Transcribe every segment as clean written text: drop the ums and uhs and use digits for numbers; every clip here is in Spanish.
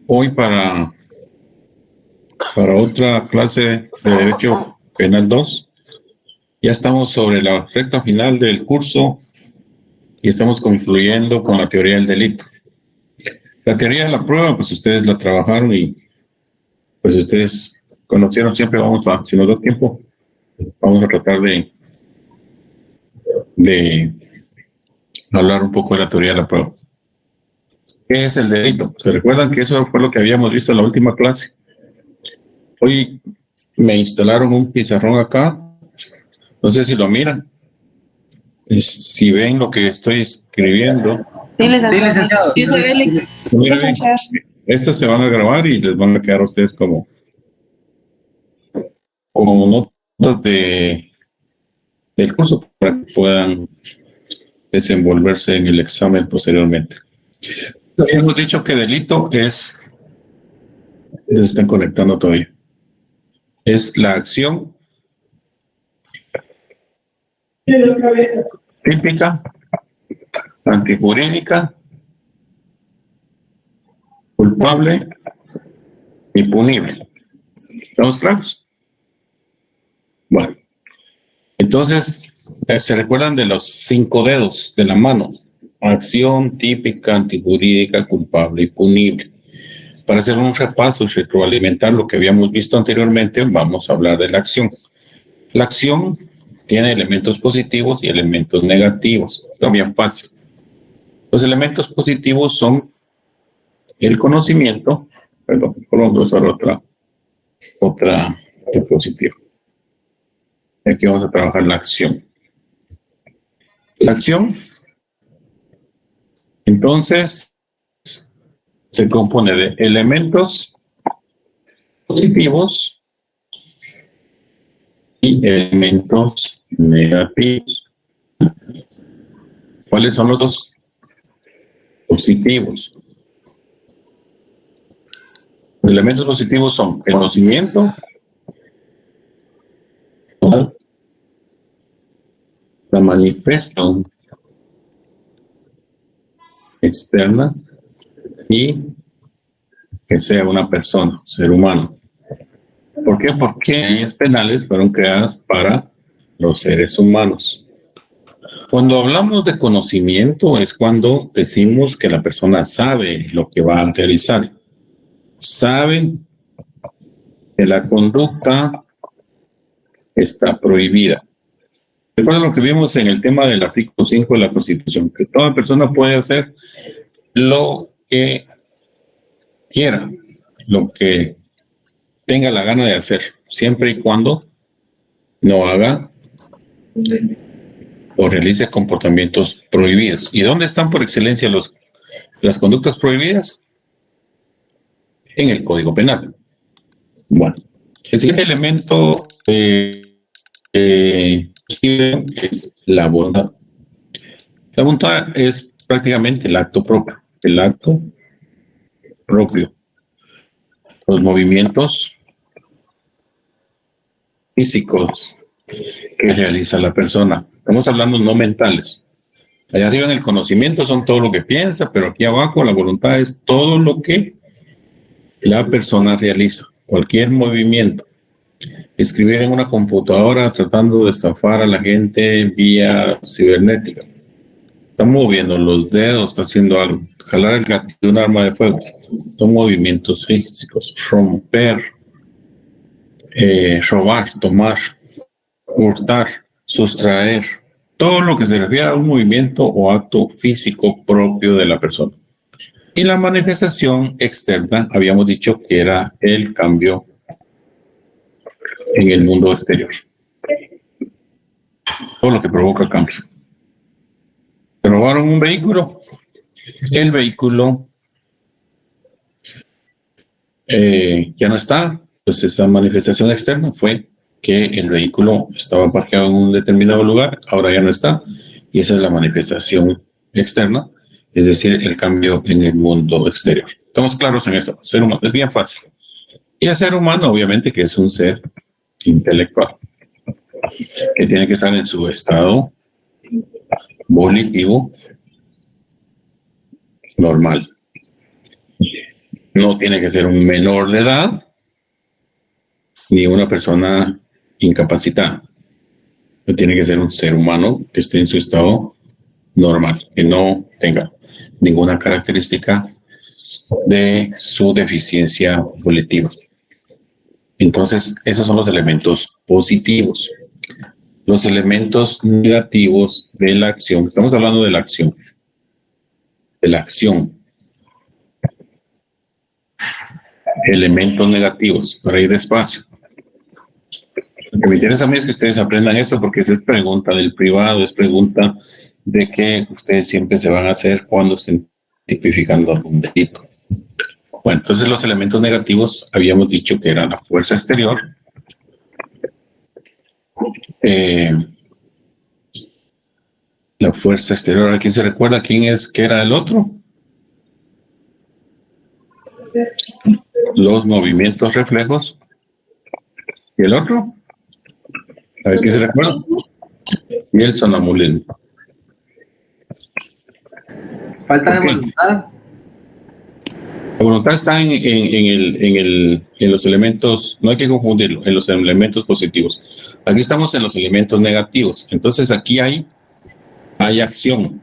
hoy para otra clase de Derecho Penal 2. Ya estamos sobre la recta final del curso y estamos concluyendo con la teoría del delito. La teoría de la prueba, pues ustedes la trabajaron y pues ustedes conocieron. Siempre si nos da tiempo, vamos a tratar de hablar un poco de la teoría de la prueba. ¿Qué es el delito? ¿Se recuerdan que eso fue lo que habíamos visto en la última clase? Hoy me instalaron un pizarrón acá. No sé si lo miran. Si ven lo que estoy escribiendo. Sí, licenciado. Sí, se ve. Estas se van a grabar y les van a quedar a ustedes como notas del curso para que puedan desenvolverse en el examen posteriormente. Habíamos dicho que delito es, se están conectando todavía, es la acción típica, antijurídica, culpable y punible. ¿Estamos claros? Bueno, entonces, ¿se recuerdan de los 5 dedos de la mano? Acción típica, antijurídica, culpable y punible. Para hacer un repaso y retroalimentar lo que habíamos visto anteriormente, vamos a hablar de la acción. La acción tiene elementos positivos y elementos negativos. Está bien fácil. Los elementos positivos son el conocimiento. Perdón, vamos a usar otra diapositiva. Aquí vamos a trabajar la acción. La acción, entonces, se compone de elementos positivos y elementos negativos. ¿Cuáles son los dos positivos? Los elementos positivos son el conocimiento, la manifestación externa y que sea una persona, ser humano. ¿Por qué? Porque leyes penales fueron creadas para los seres humanos. Cuando hablamos de conocimiento es cuando decimos que la persona sabe lo que va a realizar. Sabe que la conducta está prohibida. Recuerden lo que vimos en el tema del artículo 5 de la Constitución, que toda persona puede hacer lo que quiera, lo que tenga la gana de hacer, siempre y cuando no haga o realice comportamientos prohibidos. ¿Y dónde están por excelencia las conductas prohibidas? En el Código Penal. Bueno, el siguiente elemento es la voluntad. La voluntad es prácticamente el acto propio. El acto propio. Los movimientos físicos que realiza la persona. Estamos hablando no mentales. Allá arriba en el conocimiento son todo lo que piensa, pero aquí abajo la voluntad es todo lo que la persona realiza. Cualquier movimiento. Escribir en una computadora tratando de estafar a la gente vía cibernética. Está moviendo los dedos, está haciendo algo. Jalar el gatillo de un arma de fuego. Son movimientos físicos. Romper, robar, tomar, hurtar, sustraer. Todo lo que se refiere a un movimiento o acto físico propio de la persona. Y la manifestación externa, habíamos dicho que era el cambio en el mundo exterior. Todo lo que provoca cambio. ¿Se robaron un vehículo? El vehículo ya no está. Pues esa manifestación externa fue que el vehículo estaba parqueado en un determinado lugar, ahora ya no está. Y esa es la manifestación externa, es decir, el cambio en el mundo exterior. ¿Estamos claros en eso? Ser humano es bien fácil. Y el ser humano, obviamente, que es un ser intelectual, que tiene que estar en su estado volitivo normal. No tiene que ser un menor de edad ni una persona incapacitada. No tiene que ser un ser humano que esté en su estado normal, que no tenga ninguna característica de su deficiencia volitiva. Entonces, esos son los elementos positivos. Los elementos negativos de la acción. Estamos hablando de la acción. De la acción. Elementos negativos, para ir despacio. Lo que me interesa a mí es que ustedes aprendan esto porque es pregunta del privado, es pregunta de que ustedes siempre se van a hacer cuando estén tipificando algún delito. Bueno, entonces los elementos negativos habíamos dicho que eran la fuerza exterior, la fuerza exterior. ¿A quién se recuerda quién es, qué era el otro? Los movimientos reflejos. ¿Y el otro? ¿A ver quién se recuerda? Y el sonambulismo. Falta de voluntad. La voluntad está en los elementos, no hay que confundirlo, en los elementos positivos. Aquí estamos en los elementos negativos. Entonces aquí hay acción.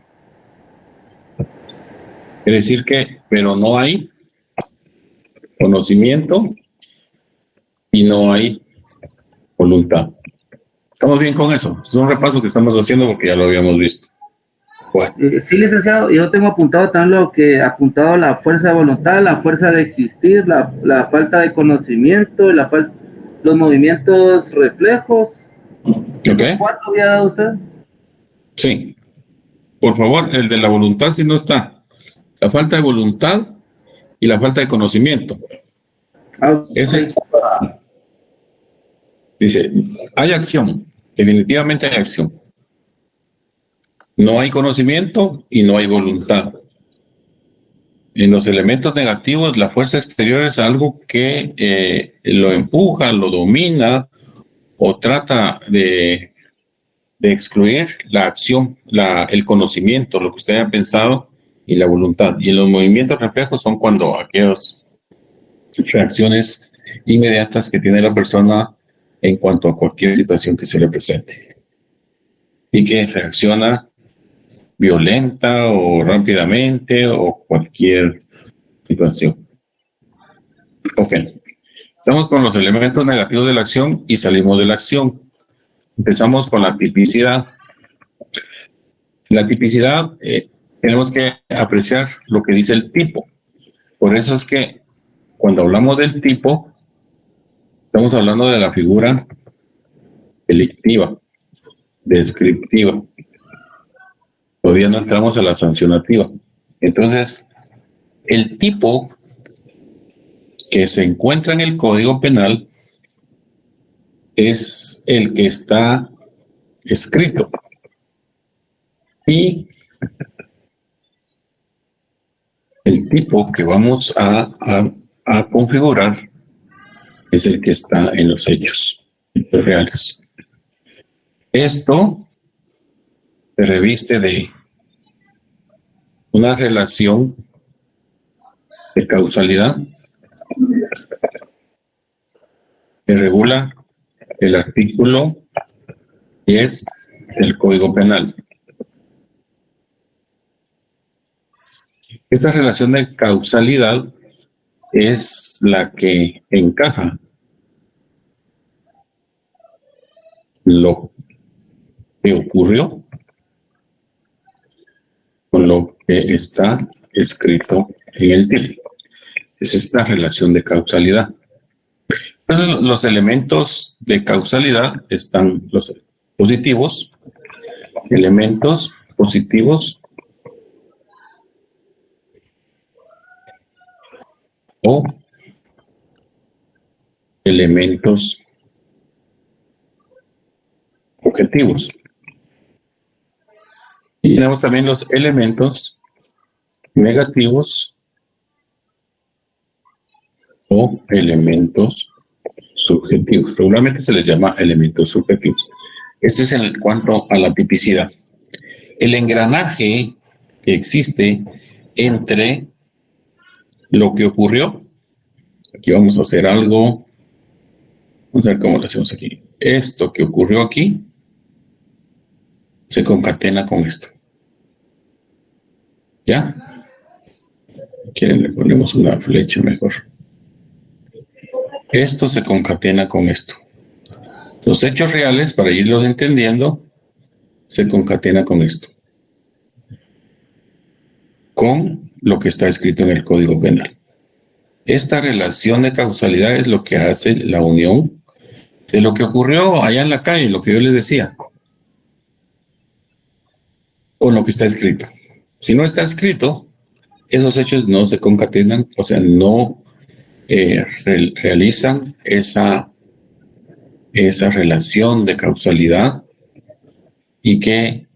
Quiere decir que, pero no hay conocimiento y no hay voluntad. ¿Estamos bien con eso? Es un repaso que estamos haciendo porque ya lo habíamos visto. Bueno. Sí, licenciado, yo tengo apuntado también lo que apuntado la fuerza de voluntad, la fuerza de existir, la falta de conocimiento, los movimientos reflejos. Okay. ¿Cuánto había dado usted? Sí. Por favor, el de la voluntad si no está. La falta de voluntad y la falta de conocimiento. Okay. Eso es. Dice, hay acción. Definitivamente hay acción. No hay conocimiento y no hay voluntad. En los elementos negativos, la fuerza exterior es algo que lo empuja, lo domina o trata de excluir la acción, el conocimiento, lo que usted haya pensado y la voluntad. Y los movimientos reflejos son cuando aquellas reacciones inmediatas que tiene la persona en cuanto a cualquier situación que se le presente y que reacciona violenta o rápidamente o cualquier situación. Ok. Estamos con los elementos negativos de la acción y salimos de la acción. Empezamos con la tipicidad. La tipicidad, tenemos que apreciar lo que dice el tipo. Por eso es que cuando hablamos del tipo, estamos hablando de la figura delictiva, descriptiva. Todavía no entramos a la sancionativa. Entonces, el tipo que se encuentra en el Código Penal es el que está escrito. Y el tipo que vamos a configurar es el que está en los hechos reales. Esto se reviste de una relación de causalidad que regula el artículo 10 del Código Penal. Esta relación de causalidad es la que encaja lo que ocurrió con lo que está escrito en el título. Es esta relación de causalidad. Entonces, los elementos de causalidad están los positivos, elementos positivos o elementos objetivos. Y tenemos también los elementos negativos o elementos subjetivos. Regularmente se les llama elementos subjetivos. Este es en cuanto a la tipicidad. El engranaje que existe entre lo que ocurrió Aquí vamos a hacer algo. Vamos a ver cómo lo hacemos aquí. Esto que ocurrió aquí se concatena con esto. ¿Ya? ¿Quieren? Le ponemos una flecha mejor. Esto se concatena con esto. Los hechos reales, para irlos entendiendo, se concatena con esto. Con lo que está escrito en el Código Penal. Esta relación de causalidad es lo que hace la unión de lo que ocurrió allá en la calle, lo que yo les decía, con lo que está escrito. Si no está escrito, esos hechos no se concatenan, o sea, no realizan esa relación de causalidad y que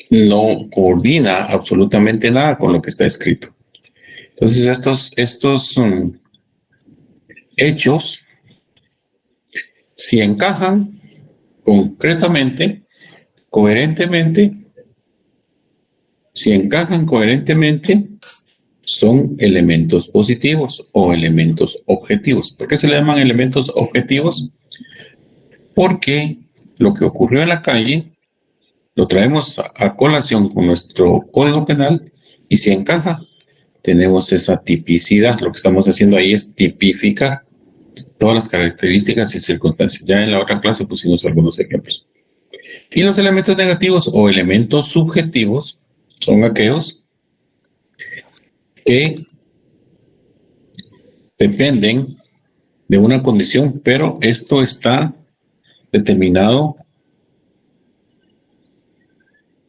no coordina absolutamente nada con lo que está escrito. Entonces, estos hechos, si encajan concretamente, coherentemente, son elementos positivos o elementos objetivos. ¿Por qué se le llaman elementos objetivos? Porque lo que ocurrió en la calle lo traemos a colación con nuestro Código Penal y si encaja, tenemos esa tipicidad. Lo que estamos haciendo ahí es tipificar todas las características y circunstancias. Ya en la otra clase pusimos algunos ejemplos. Y los elementos negativos o elementos subjetivos son aquellos que dependen de una condición, pero esto está determinado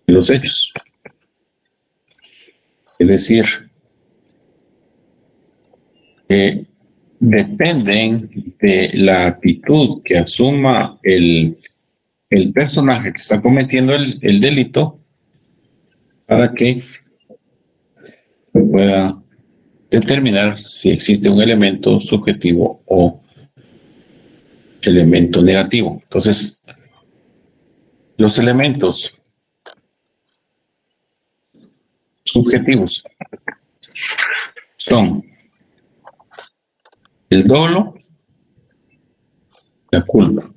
en los hechos. Es decir, dependen de la actitud que asuma el personaje que está cometiendo el delito para que se pueda determinar si existe un elemento subjetivo o elemento negativo. Entonces, los elementos subjetivos son el dolo, la culpa.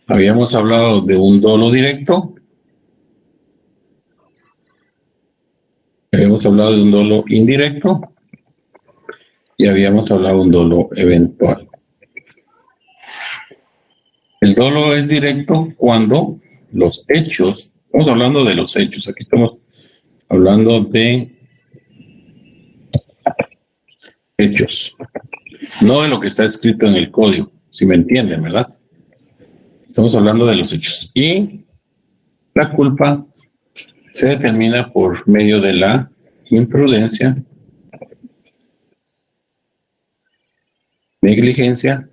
Habíamos hablado de un dolo directo, habíamos hablado de un dolo indirecto y habíamos hablado de un dolo eventual. El dolo es directo cuando los hechos, estamos hablando de los hechos, aquí estamos hablando de hechos, no de lo que está escrito en el código, si me entienden, ¿verdad? Estamos hablando de los hechos. Y la culpa se determina por medio de la imprudencia, negligencia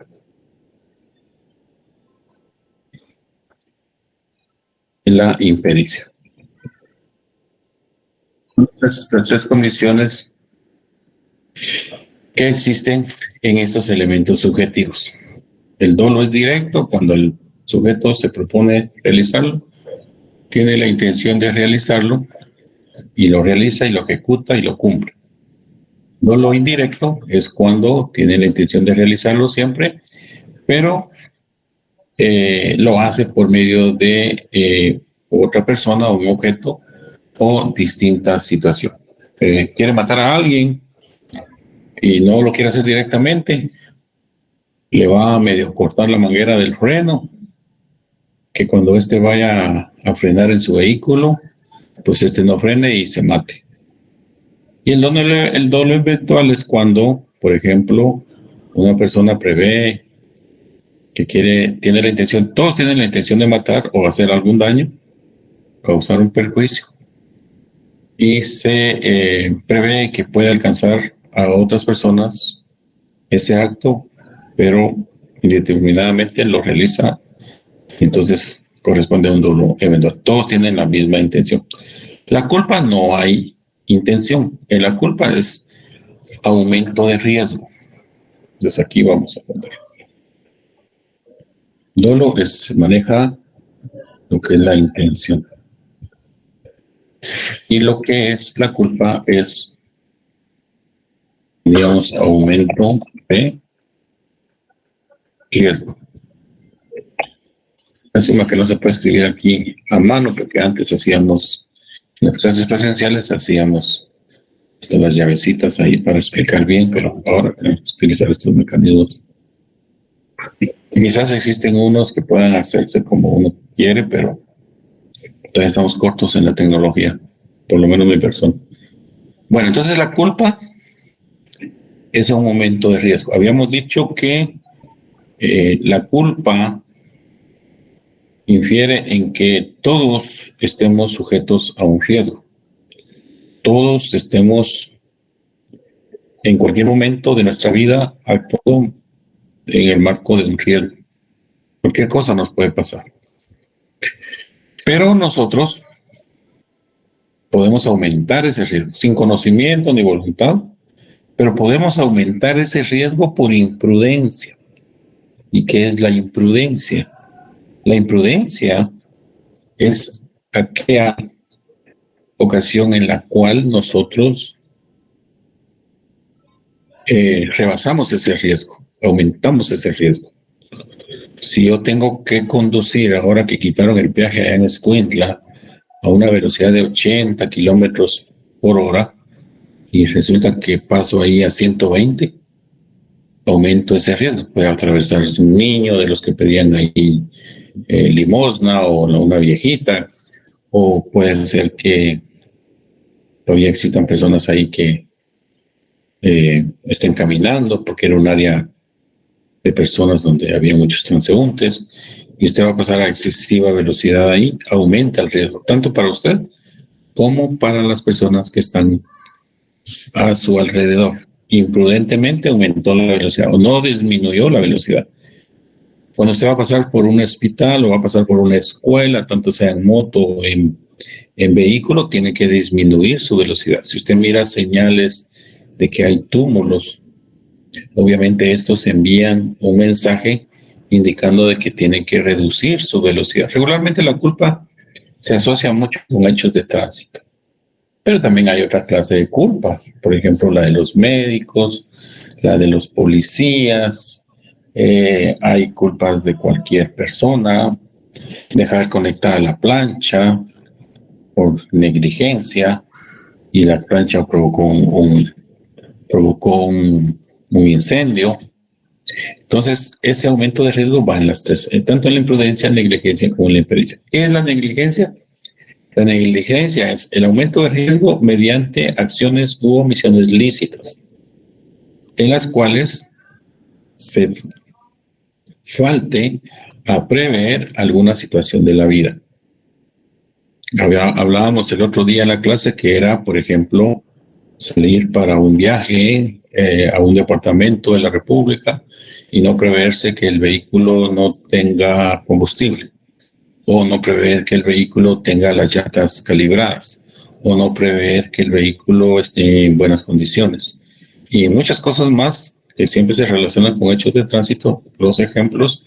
y la impericia. Las tres condiciones que existen en estos elementos subjetivos. El dolo es directo cuando el sujeto se propone realizarlo, tiene la intención de realizarlo y lo realiza y lo ejecuta y lo cumple. Dolo indirecto es cuando tiene la intención de realizarlo siempre, pero lo hace por medio de otra persona o un objeto o distinta situación. Quiere matar a alguien y no lo quiere hacer directamente, le va a medio cortar la manguera del freno, que cuando éste vaya a frenar en su vehículo, pues este no frene y se mate. Y el dolo eventual es cuando, por ejemplo, una persona prevé que tiene la intención, todos tienen la intención de matar o hacer algún daño, causar un perjuicio, y se prevé que puede alcanzar a otras personas ese acto, pero indeterminadamente lo realiza, entonces corresponde a un dolo eventual. Todos tienen la misma intención. La culpa no hay intención. En la culpa es aumento de riesgo. Entonces aquí vamos a poner. Dolo maneja lo que es la intención. Y lo que es la culpa es digamos, aumento de riesgo. Lástima que no se puede escribir aquí a mano, porque antes hacíamos, en las clases presenciales hacíamos las llavecitas ahí para explicar bien, pero ahora tenemos que utilizar estos mecanismos. Quizás existen unos que puedan hacerse como uno quiere, pero todavía estamos cortos en la tecnología, por lo menos mi persona. Bueno, entonces la culpa es un momento de riesgo. Habíamos dicho que la culpa infiere en que todos estemos sujetos a un riesgo. Todos estemos en cualquier momento de nuestra vida actuando en el marco de un riesgo. Cualquier cosa nos puede pasar. Pero nosotros podemos aumentar ese riesgo, sin conocimiento ni voluntad, pero podemos aumentar ese riesgo por imprudencia. ¿Y qué es la imprudencia? La imprudencia es aquella ocasión en la cual nosotros rebasamos ese riesgo, aumentamos ese riesgo. Si yo tengo que conducir, ahora que quitaron el peaje allá en Escuintla, a una velocidad de 80 kilómetros por hora, y resulta que paso ahí a 120, aumento ese riesgo. Puede atravesarse un niño de los que pedían ahí limosna o una viejita, o puede ser que todavía existan personas ahí que estén caminando porque era un área de personas donde había muchos transeúntes y usted va a pasar a excesiva velocidad ahí, aumenta el riesgo, tanto para usted como para las personas que están a su alrededor. Imprudentemente aumentó la velocidad o no disminuyó la velocidad. Cuando usted va a pasar por un hospital o va a pasar por una escuela, tanto sea en moto o en vehículo, tiene que disminuir su velocidad. Si usted mira señales de que hay túmulos, obviamente estos envían un mensaje indicando de que tienen que reducir su velocidad. Regularmente la culpa se asocia mucho con hechos de tránsito, pero también hay otra clase de culpas, por ejemplo la de los médicos, la de los policías, hay culpas de cualquier persona, dejar conectada la plancha por negligencia y la plancha provocó un incendio. Entonces, ese aumento de riesgo va en las tres, tanto en la imprudencia, negligencia como en la impericia. ¿Qué es la negligencia? La negligencia es el aumento de riesgo mediante acciones u omisiones lícitas, en las cuales se falte a prever alguna situación de la vida. Hablábamos el otro día en la clase que era, por ejemplo, salir para un viaje a un departamento de la República y no preverse que el vehículo no tenga combustible, o no prever que el vehículo tenga las llantas calibradas, o no prever que el vehículo esté en buenas condiciones, y muchas cosas más que siempre se relacionan con hechos de tránsito, los ejemplos,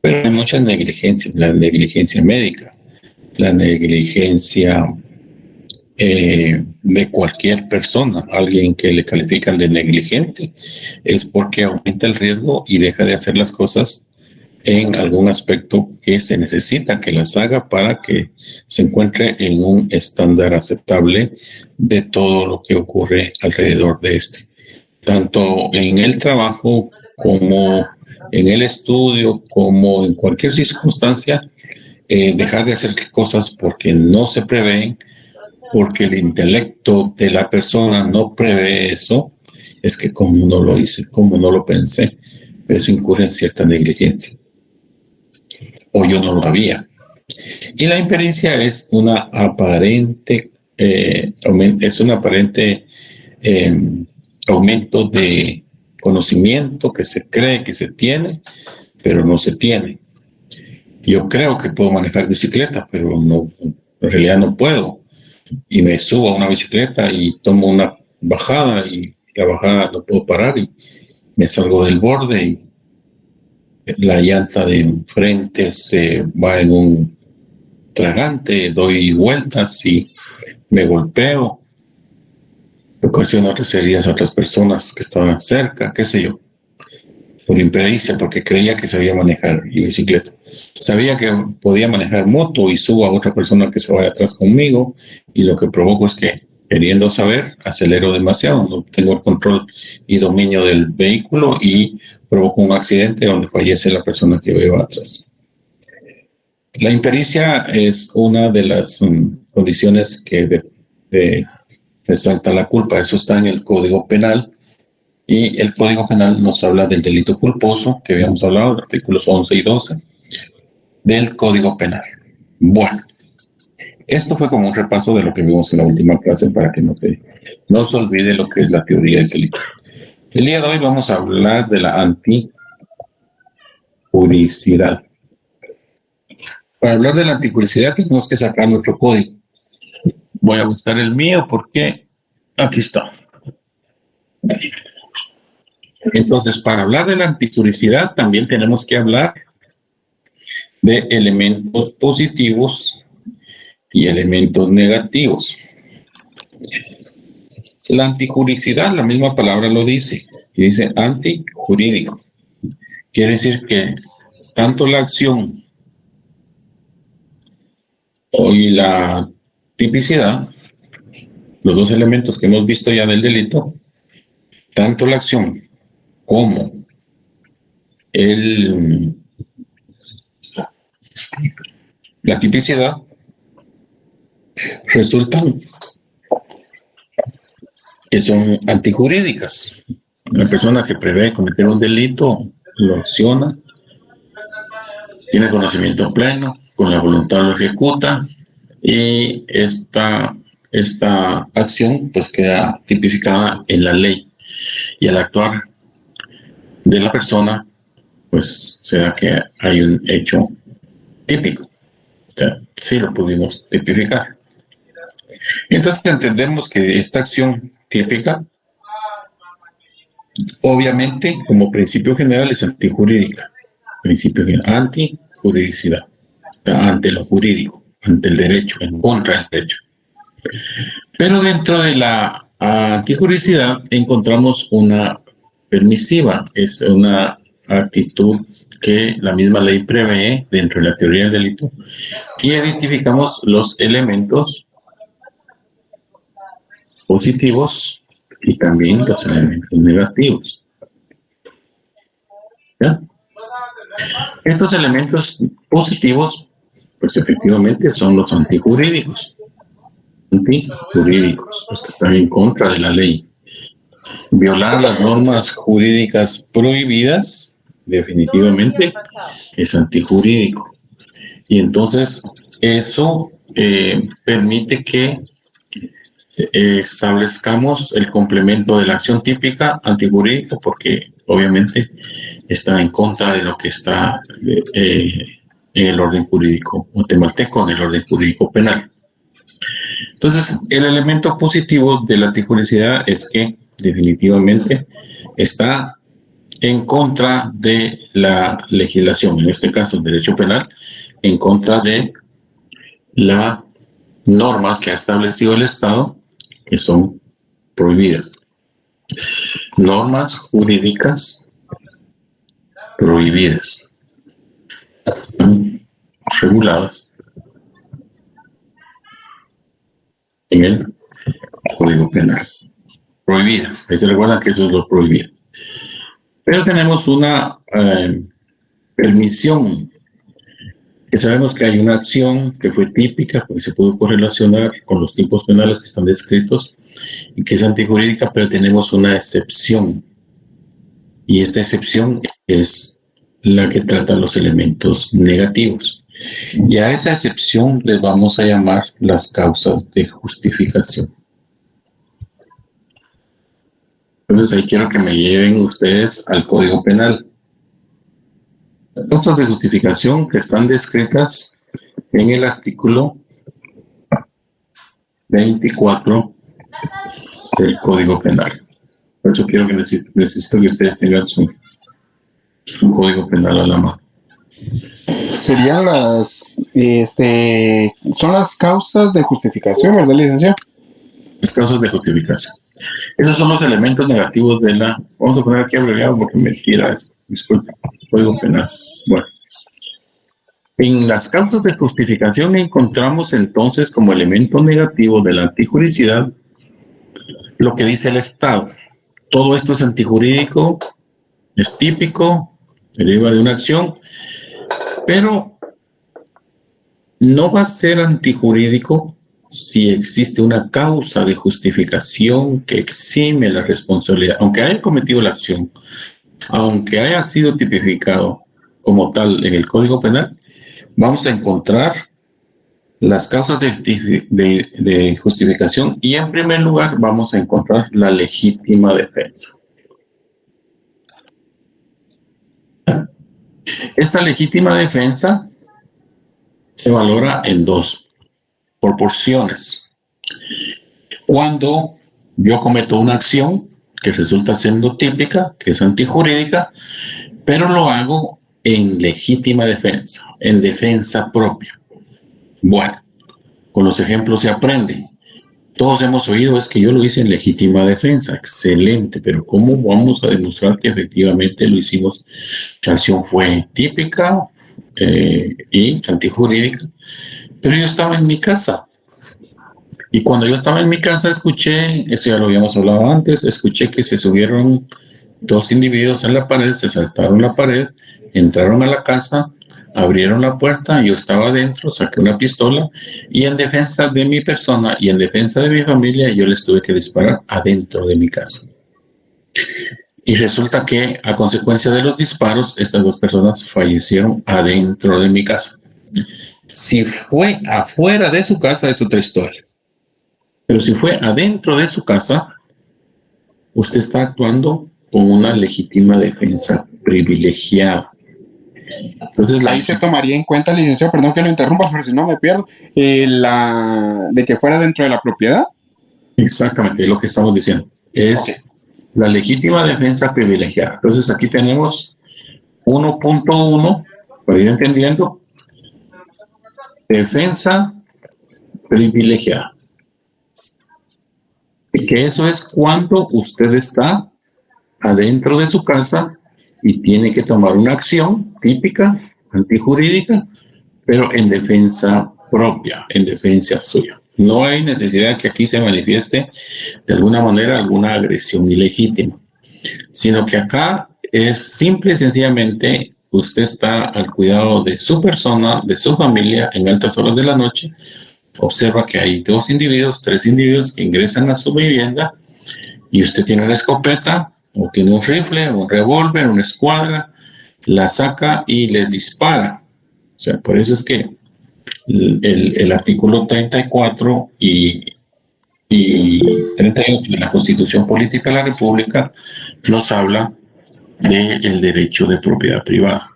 pero hay muchas negligencias, la negligencia médica, la negligencia de cualquier persona, alguien que le califican de negligente, es porque aumenta el riesgo y deja de hacer las cosas en algún aspecto que se necesita que las haga para que se encuentre en un estándar aceptable de todo lo que ocurre alrededor de este, tanto en el trabajo como en el estudio, como en cualquier circunstancia. Dejar de hacer cosas porque no se prevén, porque el intelecto de la persona no prevé eso, es que como no lo hice, como no lo pensé, eso incurre en cierta negligencia. O yo no lo sabía. Y la impericia es una aparente, aumento de conocimiento que se cree que se tiene, pero no se tiene. Yo creo que puedo manejar bicicleta, pero no, en realidad no puedo. Y me subo a una bicicleta y tomo una bajada y la bajada no puedo parar y me salgo del borde y la llanta de enfrente se va en un tragante, doy vueltas y me golpeo. ocasiona otras heridas a otras personas que estaban cerca, qué sé yo, por impericia, porque creía que sabía manejar bicicleta. Sabía que podía manejar moto y subo a otra persona que se vaya atrás conmigo, y lo que provoco es que, queriendo saber, acelero demasiado, no tengo el control y dominio del vehículo y provoco un accidente donde fallece la persona que iba atrás. La impericia es una de las condiciones que resalta la culpa. Eso está en el Código Penal, y el Código Penal nos habla del delito culposo, que habíamos hablado, artículos 11 y 12 del Código Penal. Bueno, esto fue como un repaso de lo que vimos en la última clase para que no se olvide lo que es la teoría del delito. El día de hoy vamos a hablar de la antijuricidad. Para hablar de la antijuricidad tenemos que sacar nuestro código. Voy a buscar el mío porque aquí está. Entonces, para hablar de la antijuricidad también tenemos que hablar de elementos positivos y elementos negativos. La antijuricidad, la misma palabra lo dice, y dice antijurídico. Quiere decir que tanto la acción y la tipicidad, los dos elementos que hemos visto ya del delito, tanto la acción como la tipicidad resultan que son antijurídicas. Una persona que prevé cometer un delito lo acciona, tiene conocimiento pleno, con la voluntad lo ejecuta, y esta acción pues queda tipificada en la ley, y al actuar de la persona pues se da que hay un hecho típico. O sea, sí lo pudimos tipificar. Entonces entendemos que esta acción típica, obviamente, como principio general, es antijurídica. Principio general, antijuridicidad. Está ante lo jurídico, ante el derecho, en contra del derecho. Pero dentro de la antijuridicidad encontramos una permisiva, es una actitud que la misma ley prevé dentro de la teoría del delito, y identificamos los elementos positivos y también los elementos negativos. ¿Ya? Estos elementos positivos, pues efectivamente son los antijurídicos. Antijurídicos, los que están en contra de la ley. Violar las normas jurídicas prohibidas, definitivamente, es antijurídico. Y entonces eso permite que establezcamos el complemento de la acción típica antijurídica, porque obviamente está en contra de lo que está en el orden jurídico guatemalteco, en el orden jurídico penal. Entonces, el elemento positivo de la antijuridicidad es que definitivamente está en contra de la legislación, en este caso el derecho penal, en contra de las normas que ha establecido el Estado, que son prohibidas. Normas jurídicas prohibidas. Están reguladas en el Código Penal. Prohibidas. Se recuerdan que eso es lo prohibido. Pero tenemos una permisión, que sabemos que hay una acción que fue típica, porque se pudo correlacionar con los tipos penales que están descritos y que es antijurídica, pero tenemos una excepción. Y esta excepción es la que trata los elementos negativos. Y a esa excepción les vamos a llamar las causas de justificación. Entonces ahí quiero que me lleven ustedes al Código Penal. Las causas de justificación que están descritas en el artículo 24 del Código Penal. Por eso quiero que necesito que ustedes tengan su Código Penal a la mano. Serían son las causas de justificación, ¿verdad, licenciado? Las causas de justificación. Esos son los elementos negativos de la... Vamos a poner aquí abreviado porque me tira esto. Disculpe, Código Penal. Bueno. En las causas de justificación encontramos entonces como elemento negativo de la antijuridicidad lo que dice el Estado. Todo esto es antijurídico, es típico, deriva de una acción, pero no va a ser antijurídico si existe una causa de justificación que exime la responsabilidad, aunque haya cometido la acción, aunque haya sido tipificado como tal en el Código Penal, vamos a encontrar las causas de justificación y en primer lugar vamos a encontrar la legítima defensa. Esta legítima defensa se valora en dos proporciones. Cuando yo cometo una acción que resulta siendo típica, que es antijurídica, pero lo hago en legítima defensa, en defensa propia. Bueno, con los ejemplos se aprende. Todos hemos oído, es que yo lo hice en legítima defensa. Excelente, pero ¿cómo vamos a demostrar que efectivamente lo hicimos? La acción fue típica y antijurídica, pero yo estaba en mi casa. Y cuando yo estaba en mi casa escuché, eso ya lo habíamos hablado antes, escuché que se subieron dos individuos en la pared, se saltaron la pared, entraron a la casa, abrieron la puerta, yo estaba adentro, saqué una pistola y en defensa de mi persona y en defensa de mi familia yo les tuve que disparar adentro de mi casa. Y resulta que a consecuencia de los disparos, estas dos personas fallecieron adentro de mi casa. Si fue afuera de su casa es otra historia. Pero si fue adentro de su casa, usted está actuando con una legítima defensa privilegiada. Entonces, ahí se tomaría en cuenta, licenciado, perdón que lo interrumpa, pero si no me pierdo, la de que fuera dentro de la propiedad. Exactamente, es lo que estamos diciendo. Es la legítima defensa privilegiada. Entonces, aquí tenemos 1.1, para ir entendiendo, defensa privilegiada. Y que eso es cuando usted está adentro de su casa y tiene que tomar una acción típica, antijurídica, pero en defensa propia, en defensa suya. No hay necesidad que aquí se manifieste de alguna manera alguna agresión ilegítima, sino que acá es simple y sencillamente usted está al cuidado de su persona, de su familia en altas horas de la noche, observa que hay dos individuos, tres individuos que ingresan a su vivienda y usted tiene una escopeta o tiene un rifle, un revólver, una escuadra, la saca y les dispara. O sea, por eso es que el artículo 34 y 38 de la Constitución Política de la República nos habla del derecho de propiedad privada.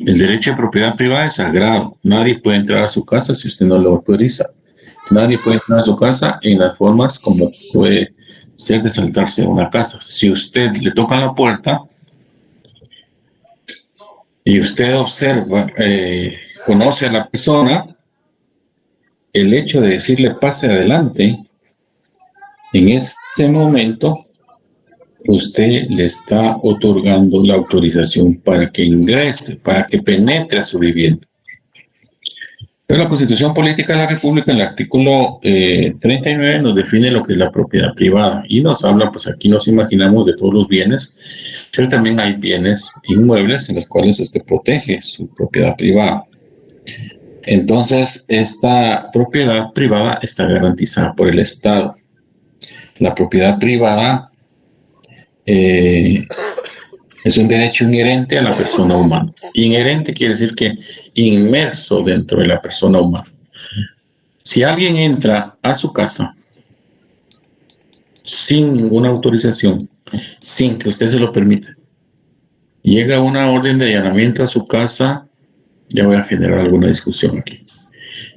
El derecho de propiedad privada es sagrado. Nadie puede entrar a su casa si usted no lo autoriza. Nadie puede entrar a su casa en las formas como puede ser de saltarse a una casa. Si usted le toca la puerta y usted observa, conoce a la persona, el hecho de decirle pase adelante, en ese momento usted le está otorgando la autorización para que ingrese, para que penetre a su vivienda. Pero la Constitución Política de la República, en el artículo 39, nos define lo que es la propiedad privada y nos habla, pues aquí nos imaginamos de todos los bienes, pero también hay bienes inmuebles en los cuales usted protege su propiedad privada. Entonces, esta propiedad privada está garantizada por el Estado. La propiedad privada es un derecho inherente a la persona humana. Inherente quiere decir que inmerso dentro de la persona humana. Si alguien entra a su casa sin ninguna autorización, sin que usted se lo permita, llega una orden de allanamiento a su casa, ya voy a generar alguna discusión aquí.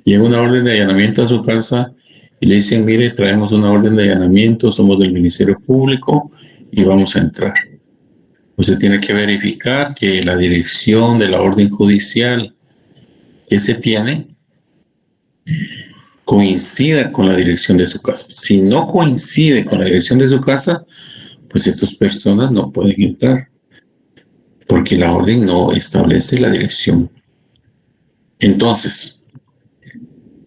Llega una orden de allanamiento a su casa y le dicen, mire, traemos una orden de allanamiento, somos del Ministerio Público y vamos a entrar. Usted tiene que verificar que la dirección de la orden judicial que se tiene coincida con la dirección de su casa. Si no coincide con la dirección de su casa, pues estas personas no pueden entrar, porque la orden no establece la dirección. Entonces,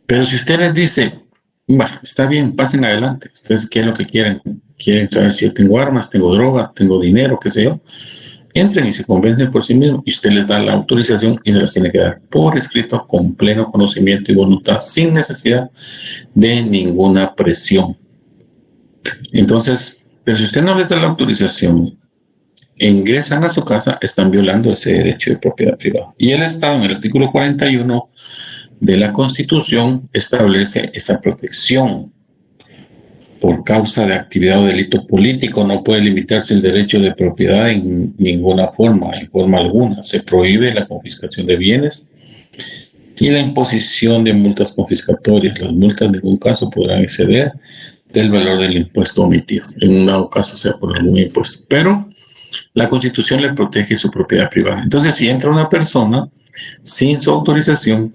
pero si usted les dice, bueno, está bien, pasen adelante, ustedes qué es lo que quieren, quieren saber si yo tengo armas, tengo droga, tengo dinero, qué sé yo, entren y se convencen por sí mismos y usted les da la autorización y se las tiene que dar por escrito con pleno conocimiento y voluntad, sin necesidad de ninguna presión. Entonces, pero si usted no les da la autorización, ingresan a su casa, están violando ese derecho de propiedad privada. Y el Estado, en el artículo 41 de la Constitución, establece esa protección. Por causa de actividad o delito político, no puede limitarse el derecho de propiedad en ninguna forma, en forma alguna. Se prohíbe la confiscación de bienes y la imposición de multas confiscatorias. Las multas en ningún caso podrán exceder del valor del impuesto omitido, en un dado caso sea por algún impuesto. Pero la Constitución le protege su propiedad privada. Entonces, si entra una persona sin su autorización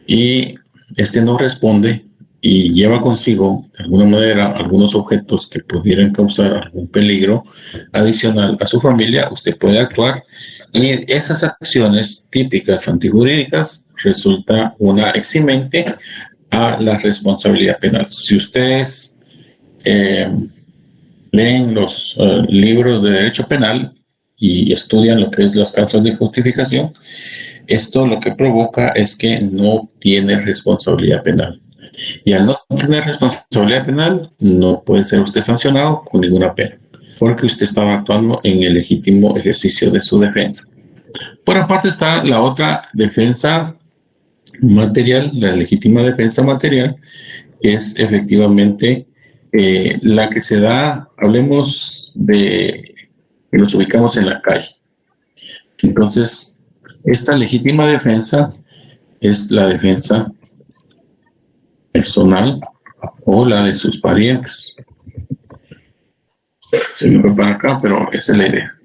y este no responde y lleva consigo, de alguna manera, algunos objetos que pudieran causar algún peligro adicional a su familia, usted puede actuar y esas acciones típicas antijurídicas resulta una eximente a la responsabilidad penal. Si ustedes leen los libros de derecho penal y estudian lo que es las causas de justificación, esto lo que provoca es que no tiene responsabilidad penal. Y al no tener responsabilidad penal, no puede ser usted sancionado con ninguna pena, porque usted estaba actuando en el legítimo ejercicio de su defensa. Por aparte está la otra defensa material, la legítima defensa material, que es efectivamente la que se da, hablemos de que nos ubicamos en la calle. Entonces, esta legítima defensa es la defensa personal o la de sus parientes. Se me fue para acá, pero esa es la idea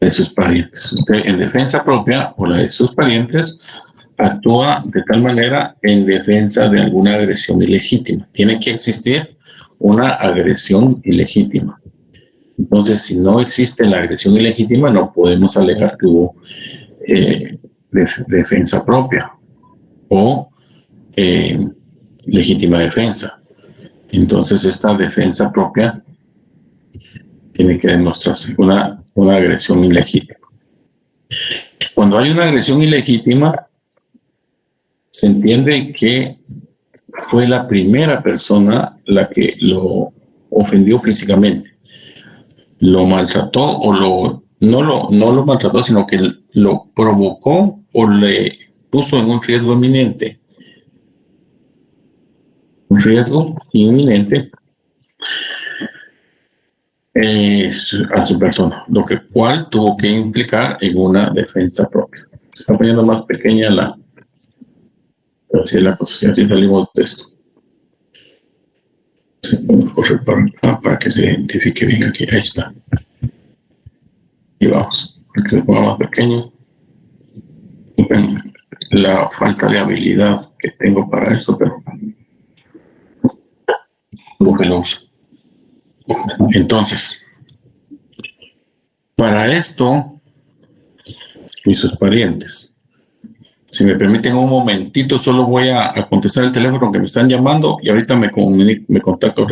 de sus parientes. Usted en defensa propia o la de sus parientes actúa de tal manera en defensa de alguna agresión ilegítima. Tiene que existir una agresión ilegítima. Entonces, si no existe la agresión ilegítima, no podemos alegar que hubo defensa propia o legítima defensa. Entonces, esta defensa propia tiene que demostrarse una agresión ilegítima. Cuando hay una agresión ilegítima, se entiende que fue la primera persona la que lo ofendió físicamente, lo maltrató o no lo maltrató, sino que lo provocó o le puso en un riesgo inminente. Un riesgo inminente a su persona, lo que cual tuvo que implicar en una defensa propia. Se está poniendo más pequeña así la cosa, así salimos de esto. Vamos a correr para acá para que se identifique bien aquí. Ahí está. Y vamos, para que se ponga más pequeño. Ven, la falta de habilidad que tengo para esto, pero que lo uso. Entonces, para esto, y sus parientes, si me permiten un momentito, solo voy a contestar el teléfono que me están llamando y ahorita me contacto.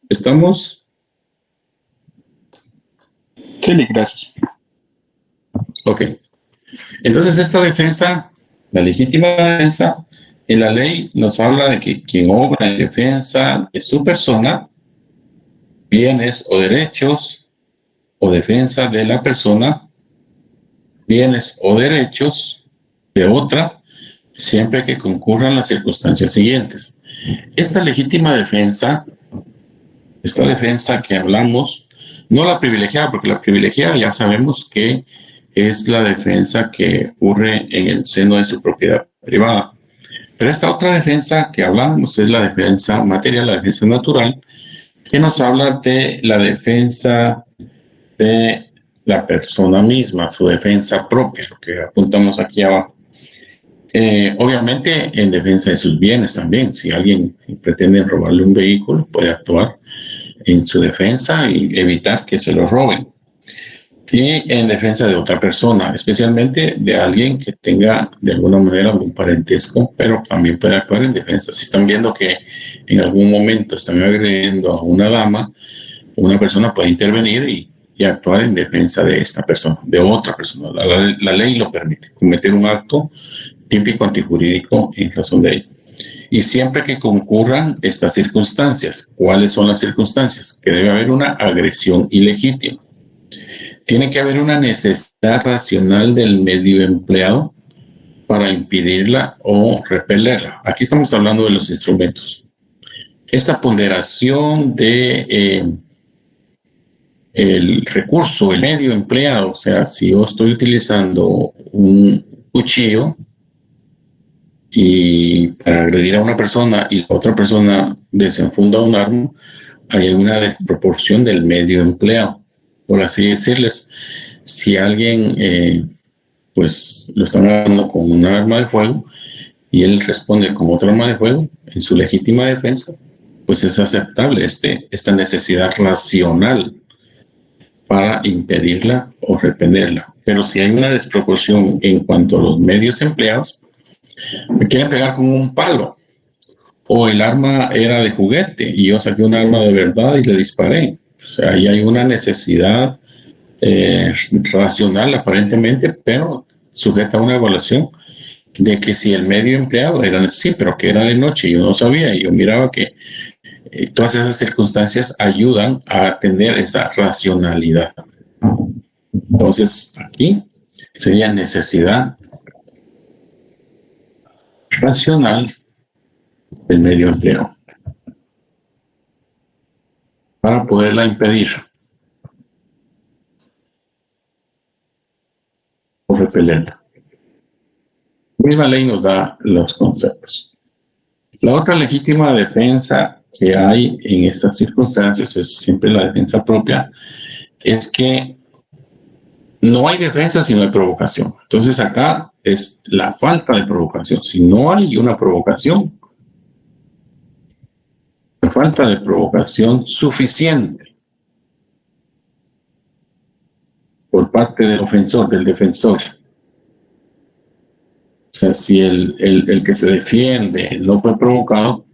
¿Estamos? Sí, gracias. Ok. Entonces, esta defensa, la legítima defensa, en la ley nos habla de que quien obra en defensa de su persona, bienes o derechos, o defensa de la persona, bienes o derechos de otra, siempre que concurran las circunstancias siguientes. Esta legítima defensa, esta defensa que hablamos, no la privilegiada, porque la privilegiada ya sabemos que es la defensa que ocurre en el seno de su propiedad privada. Pero esta otra defensa que hablamos es la defensa material, la defensa natural, que nos habla de la defensa de la persona misma, su defensa propia, lo que apuntamos aquí abajo. Obviamente en defensa de sus bienes también. Si alguien pretende robarle un vehículo, puede actuar en su defensa y evitar que se lo roben. Y en defensa de otra persona, especialmente de alguien que tenga de alguna manera algún parentesco, pero también puede actuar en defensa. Si están viendo que en algún momento están agrediendo a una dama, una persona puede intervenir y actuar en defensa de esta persona, de otra persona. La ley lo permite, cometer un acto típico antijurídico en razón de ello. Y siempre que concurran estas circunstancias, ¿cuáles son las circunstancias? Que debe haber una agresión ilegítima. Tiene que haber una necesidad racional del medio empleado para impedirla o repelerla. Aquí estamos hablando de los instrumentos. Esta ponderación de el recurso, el medio empleado, o sea, si yo estoy utilizando un cuchillo y para agredir a una persona y la otra persona desenfunda un arma, hay una desproporción del medio empleado. Por así decirles, si alguien pues lo están agarrando con un arma de fuego y él responde con otra arma de fuego en su legítima defensa, pues es aceptable esta necesidad racional para impedirla o repelerla. Pero si hay una desproporción en cuanto a los medios empleados, me quieren pegar con un palo, o el arma era de juguete y yo saqué un arma de verdad y le disparé. O sea, ahí hay una necesidad racional aparentemente, pero sujeta a una evaluación de que si el medio empleado era sí, pero que era de noche, yo no sabía, y yo miraba que todas esas circunstancias ayudan a atender esa racionalidad. Entonces, aquí sería necesidad racional del medio empleo para poderla impedir o repelerla. La misma ley nos da los conceptos. La otra legítima defensa que hay en estas circunstancias es siempre la defensa propia, es que no hay defensa si no hay provocación. Entonces acá es la falta de provocación. Si no hay una provocación, la falta de provocación suficiente por parte del ofensor, del defensor. O sea, si el que se defiende no fue provocado,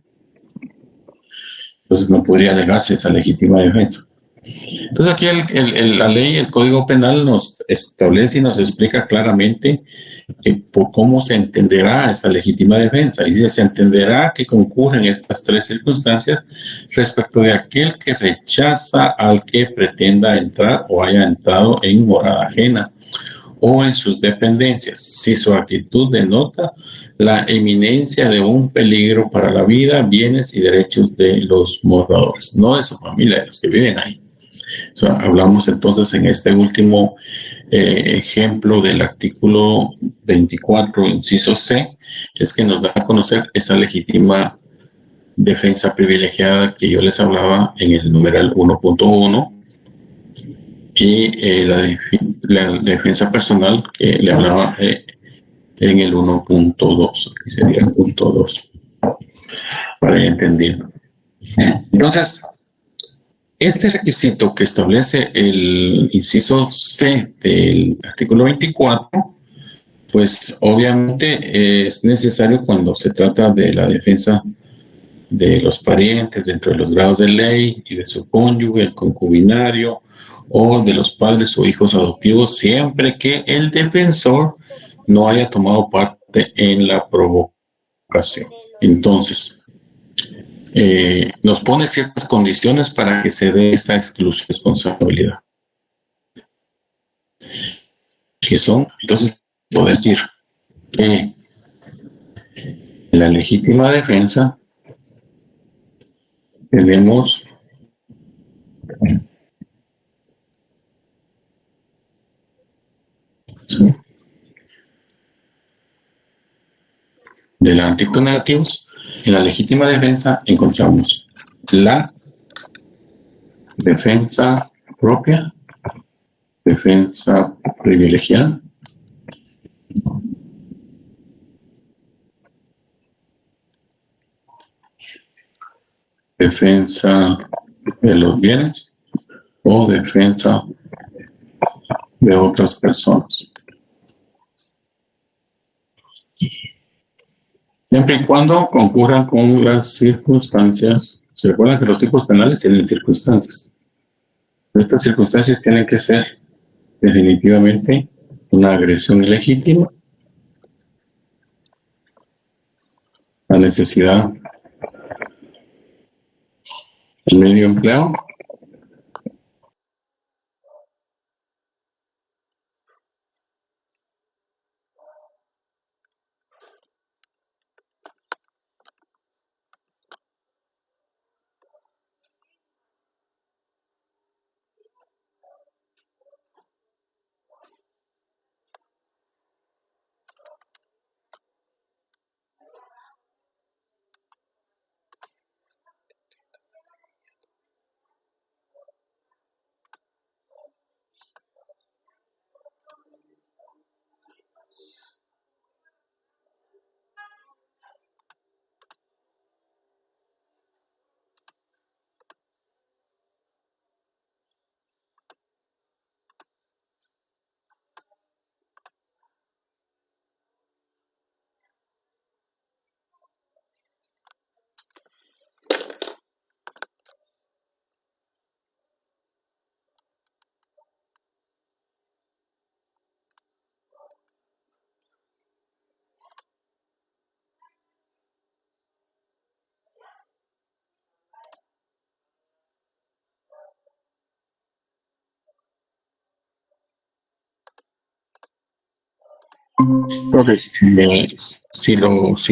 entonces no podría alegarse esa legítima defensa. Entonces aquí la ley, el Código Penal nos establece y nos explica claramente por cómo se entenderá esta legítima defensa. Dice, se entenderá que concurren estas tres circunstancias respecto de aquel que rechaza al que pretenda entrar o haya entrado en morada ajena o en sus dependencias, si su actitud denota la eminencia de un peligro para la vida, bienes y derechos de los moradores, no de su familia, de los que viven ahí. O sea, hablamos entonces en este último ejemplo del artículo 24, inciso C, es que nos da a conocer esa legítima defensa privilegiada que yo les hablaba en el numeral 1.1 y la defensa personal que le hablaba en el 1.2, que sería el punto 2, para ir entendiendo. Entonces, este requisito que establece el inciso C del artículo 24, pues obviamente es necesario cuando se trata de la defensa de los parientes dentro de los grados de ley y de su cónyuge, el concubinario o de los padres o hijos adoptivos, siempre que el defensor no haya tomado parte en la provocación. Entonces, nos pone ciertas condiciones para que se dé esa exclusión de responsabilidad. Que son, entonces, puedo decir que la legítima defensa tenemos de los actos negativos. En la legítima defensa encontramos la defensa propia, defensa privilegiada, defensa de los bienes o defensa de otras personas. Siempre y cuando concurran con las circunstancias. Se recuerdan que los tipos penales tienen circunstancias. Estas circunstancias tienen que ser definitivamente una agresión ilegítima, la necesidad del medio empleado, Ok. si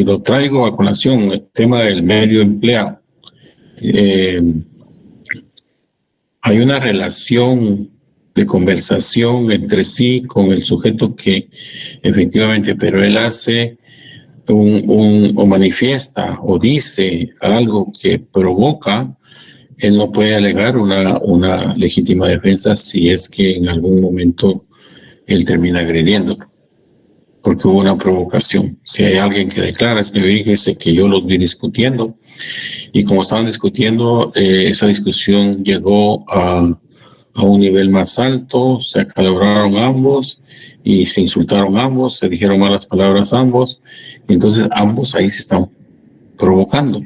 lo traigo a colación, el tema del medio empleado, hay una relación de conversación entre sí con el sujeto que efectivamente, pero él hace o manifiesta o dice algo que provoca, él no puede alegar una legítima defensa si es que en algún momento él termina agrediéndolo, porque hubo una provocación. Si hay alguien que declara, es que fíjese que yo los vi discutiendo, y como estaban discutiendo, esa discusión llegó a un nivel más alto, se acaloraron ambos y se insultaron ambos, se dijeron malas palabras ambos, y entonces ambos ahí se están provocando.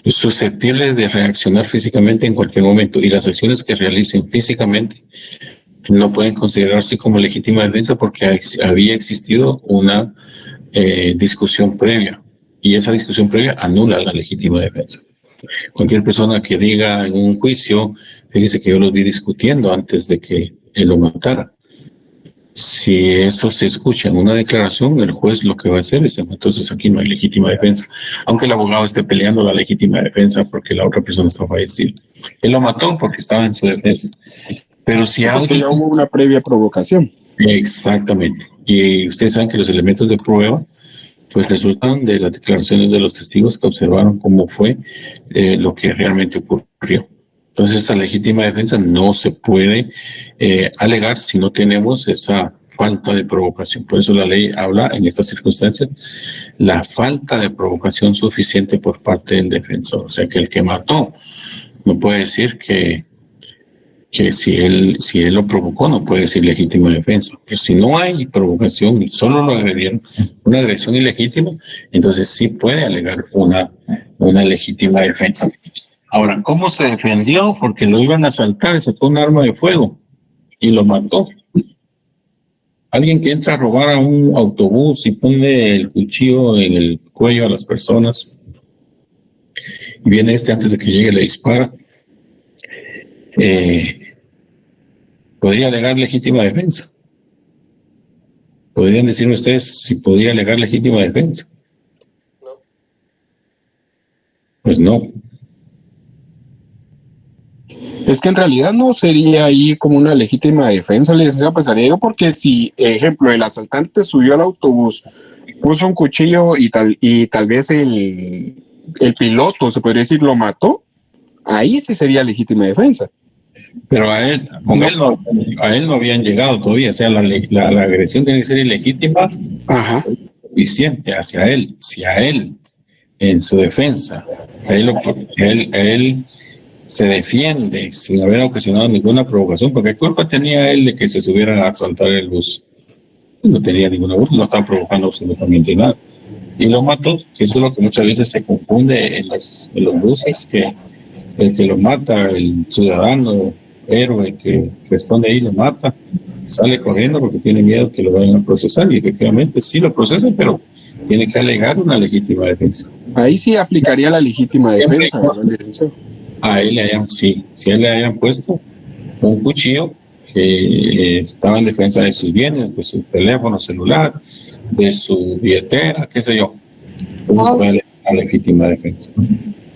Es susceptible de reaccionar físicamente en cualquier momento, y las acciones que realicen físicamente no pueden considerarse como legítima defensa porque había existido una discusión previa, y esa discusión previa anula la legítima defensa. Cualquier persona que diga en un juicio, fíjese que yo los vi discutiendo antes de que él lo matara, si eso se escucha en una declaración, el juez lo que va a hacer es, entonces aquí no hay legítima defensa, aunque el abogado esté peleando la legítima defensa porque la otra persona está fallecida. Él lo mató porque estaba en su defensa. Pero si alguien... ya hubo una previa provocación. Exactamente. Y ustedes saben que los elementos de prueba pues resultan de las declaraciones de los testigos que observaron cómo fue lo que realmente ocurrió. Entonces, esa legítima defensa no se puede alegar si no tenemos esa falta de provocación. Por eso la ley habla en estas circunstancias la falta de provocación suficiente por parte del defensor. O sea, que el que mató no puede decir que si él lo provocó, no puede decir legítima defensa. Pero si no hay provocación y solo lo agredieron, una agresión ilegítima, entonces sí puede alegar una una legítima defensa. Ahora, ¿cómo se defendió? Porque lo iban a asaltar y sacó un arma de fuego y lo mató. Alguien que entra a robar a un autobús y pone el cuchillo en el cuello a las personas y viene antes de que llegue le dispara, podría alegar legítima defensa. ¿Podrían decirme ustedes si podría alegar legítima defensa? No. Pues no. Es que en realidad no sería ahí como una legítima defensa, licenciado, pensaría yo, porque si, ejemplo, el asaltante subió al autobús, puso un cuchillo y tal vez el piloto, se podría decir, lo mató, ahí sí sería legítima defensa. Pero a él no habían llegado todavía, o sea, la agresión tiene que ser ilegítima, Ajá. suficiente hacia él, si a él, en su defensa, él se defiende sin haber ocasionado ninguna provocación, porque ¿qué culpa tenía él de que se subieran a asaltar el bus? No tenía ninguna culpa, no estaba provocando absolutamente nada. Y lo mató, que eso es lo que muchas veces se confunde en los buses, que el que lo mata, el ciudadano héroe que responde ahí, lo mata, sale corriendo porque tiene miedo que lo vayan a procesar, y efectivamente sí lo procesan, pero tiene que alegar una legítima defensa. Ahí sí aplicaría la legítima defensa, ¿verdad, licenciado? A él si a él le hayan puesto un cuchillo que estaba en defensa de sus bienes, de su teléfono celular, de su billetera, qué sé yo. Entonces puede alegar una legítima defensa.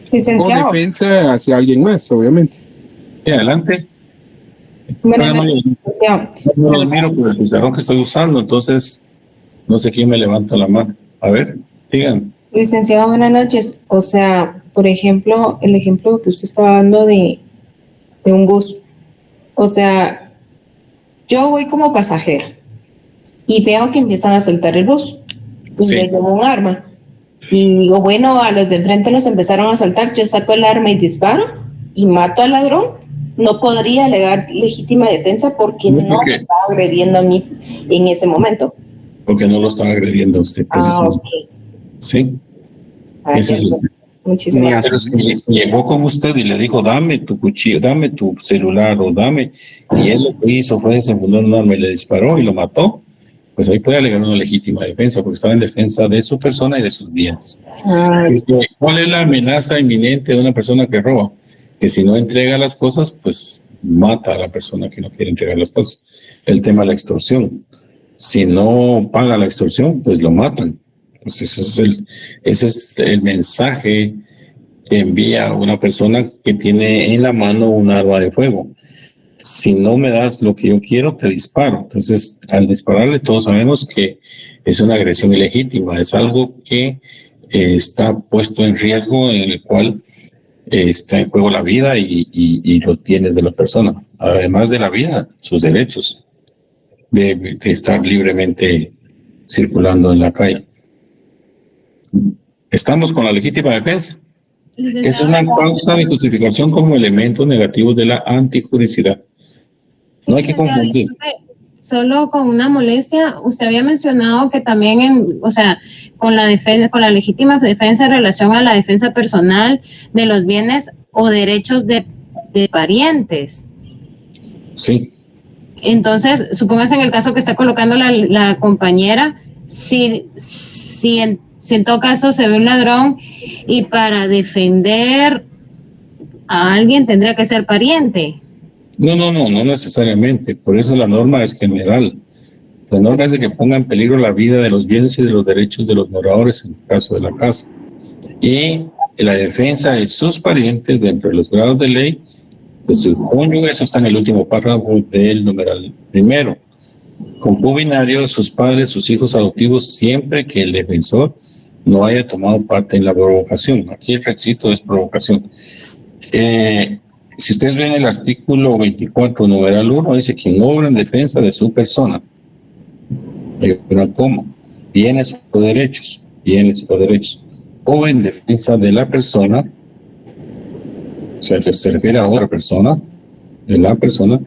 Licenciado. O defensa hacia alguien más, obviamente. Y adelante. Buenas noches, licenciado. No lo miro por el pizarrón que estoy usando, entonces no sé quién me levanta la mano. A ver, digan. Licenciado, buenas noches. O sea, por ejemplo, el ejemplo que usted estaba dando de un bus. O sea, yo voy como pasajera y veo que empiezan a saltar el bus y Sí. me llevo un arma. Y digo, bueno, a los de enfrente los empezaron a asaltar, yo saco el arma y disparo y mato al ladrón. No podría alegar legítima defensa porque No, no porque- me estaba agrediendo a mí en ese momento. Porque no lo estaba agrediendo a usted. Ok. Sí. Ah, Ese es ya. el- Muchísimas Ni a- Pero si llegó con usted y le dijo, dame tu cuchillo, dame tu celular o dame, y él lo que hizo fue desenfundar un arma y le disparó y lo mató, pues ahí puede alegar una legítima defensa, porque estaba en defensa de su persona y de sus bienes. ¿Cuál es la amenaza inminente de una persona que roba? Que si no entrega las cosas, pues mata a la persona que no quiere entregar las cosas. El tema de la extorsión. Si no paga la extorsión, pues lo matan. Pues ese es el mensaje que envía una persona que tiene en la mano un arma de fuego. Si no me das lo que yo quiero, te disparo. Entonces, al dispararle, todos sabemos que es una agresión ilegítima, es algo que está puesto en riesgo, en el cual está en juego la vida y los bienes de la persona. Además de la vida, sus derechos de estar libremente circulando en la calle. Estamos con la legítima defensa. Es una causa de justificación como elementos negativos de la antijuricidad. No hay que confundir. Solo con una molestia, usted había mencionado que también, con la defensa, con la legítima defensa en relación a la defensa personal de los bienes o derechos de parientes. Sí. Entonces, supóngase en el caso que está colocando la compañera, si en todo caso se ve un ladrón y para defender a alguien tendría que ser pariente. No necesariamente. Por eso la norma es general. La norma es de que ponga en peligro la vida de los bienes y de los derechos de los moradores en el caso de la casa. Y la defensa de sus parientes dentro de los grados de ley, de su cónyuge, eso está en el último párrafo del numeral primero. Concubinario, sus padres, sus hijos adoptivos, siempre que el defensor no haya tomado parte en la provocación. Aquí el requisito es provocación. Si ustedes ven el artículo 24, numeral 1, dice quien obra en defensa de su persona. Pero ¿cómo? Bienes o derechos. O en defensa de la persona, o sea, se refiere a otra persona, de la persona,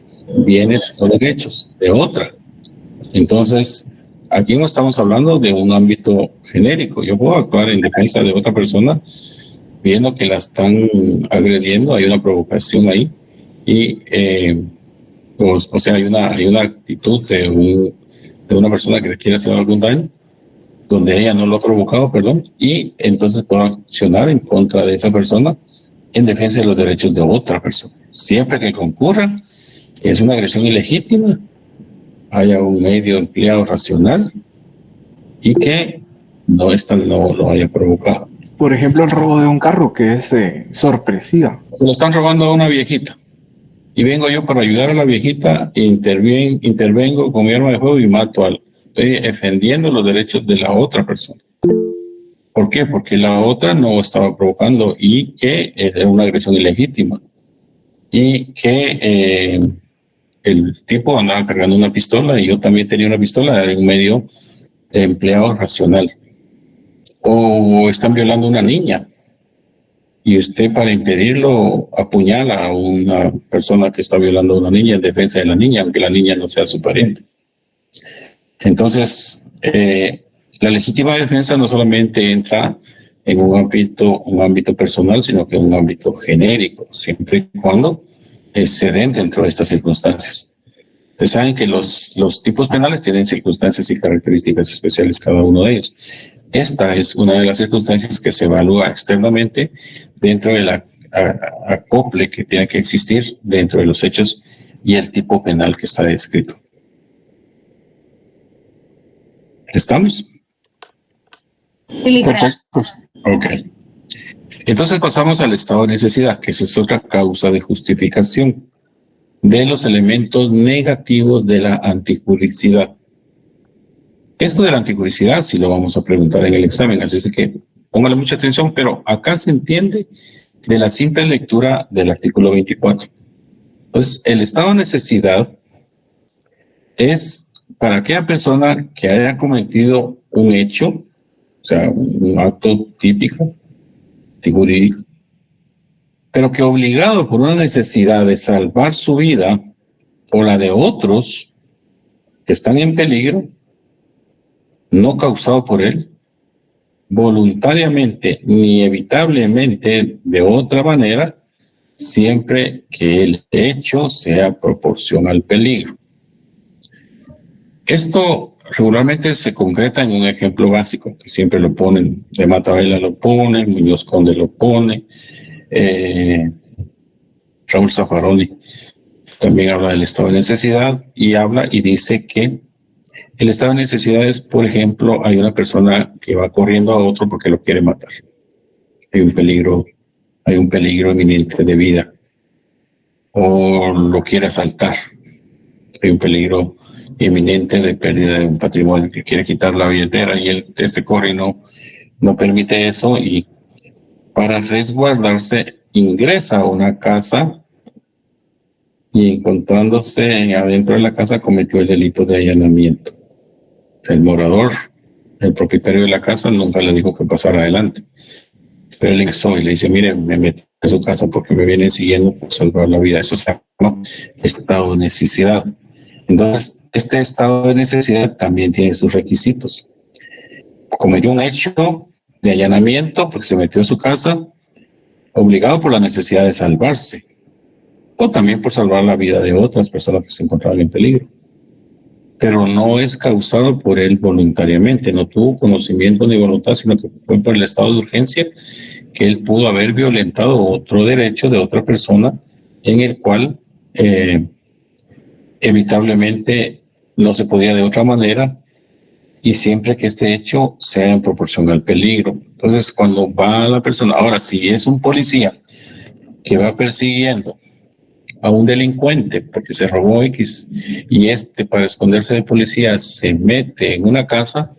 bienes o derechos de otra. Entonces, aquí no estamos hablando de un ámbito genérico. Yo puedo actuar en defensa de otra persona viendo que la están agrediendo, hay una provocación ahí y o sea, hay una actitud de una persona que le quiere hacer algún daño, donde ella no lo ha provocado, perdón, y entonces puede accionar en contra de esa persona en defensa de los derechos de otra persona. Siempre que concurra, que es una agresión ilegítima, haya un medio empleado racional y que no lo haya provocado. Por ejemplo, el robo de un carro, que es sorpresiva. Se lo están robando a una viejita. Y vengo yo para ayudar a la viejita, intervengo con mi arma de fuego y mato al... Estoy defendiendo los derechos de la otra persona. ¿Por qué? Porque la otra no estaba provocando y que era una agresión ilegítima. Y que el tipo andaba cargando una pistola y yo también tenía una pistola, era un medio empleado racional. O están violando a una niña y usted para impedirlo apuñala a una persona que está violando a una niña en defensa de la niña, aunque la niña no sea su pariente. Entonces, la legítima defensa no solamente entra en un ámbito personal, sino que en un ámbito genérico, siempre y cuando se den dentro de estas circunstancias. Ustedes saben que los tipos penales tienen circunstancias y características especiales cada uno de ellos. Esta es una de las circunstancias que se evalúa externamente dentro de la acople que tiene que existir dentro de los hechos y el tipo penal que está descrito. ¿Estamos? Perfecto. Ok. Entonces pasamos al estado de necesidad, que esa es otra causa de justificación de los elementos negativos de la antijuricidad. Esto de la antijuricidad sí lo vamos a preguntar en el examen, así que póngale mucha atención, pero acá se entiende de la simple lectura del artículo 24. Entonces, el estado de necesidad es para aquella persona que haya cometido un hecho, o sea, un acto típico, jurídico, pero que obligado por una necesidad de salvar su vida o la de otros que están en peligro, no causado por él, voluntariamente ni evitablemente de otra manera, siempre que el hecho sea proporcional al peligro. Esto regularmente se concreta en un ejemplo básico, que siempre lo ponen, de Matavela lo pone, Muñoz Conde lo pone, Raúl Zaffaroni también habla del estado de necesidad y habla y dice que el estado de necesidad es, por ejemplo, hay una persona que va corriendo a otro porque lo quiere matar. Hay un peligro inminente de vida. O lo quiere asaltar. Hay un peligro inminente de pérdida de un patrimonio, que quiere quitar la billetera y este corre y no permite eso, y para resguardarse ingresa a una casa y encontrándose adentro de la casa cometió el delito de allanamiento. El morador, el propietario de la casa, nunca le dijo que pasara adelante, pero él ingresó y le dice: mire, me metí a su casa porque me vienen siguiendo por salvar la vida. Eso se llama estado de necesidad. Entonces, este estado de necesidad también tiene sus requisitos. Cometió un hecho de allanamiento porque se metió a su casa, obligado por la necesidad de salvarse, o también por salvar la vida de otras personas que se encontraban en peligro. Pero no es causado por él voluntariamente, no tuvo conocimiento ni voluntad, sino que fue por el estado de urgencia que él pudo haber violentado otro derecho de otra persona en el cual evitablemente no se podía de otra manera, y siempre que este hecho sea en proporción al peligro. Entonces, cuando va la persona, ahora si es un policía que va persiguiendo a un delincuente porque se robó X y para esconderse de policía se mete en una casa,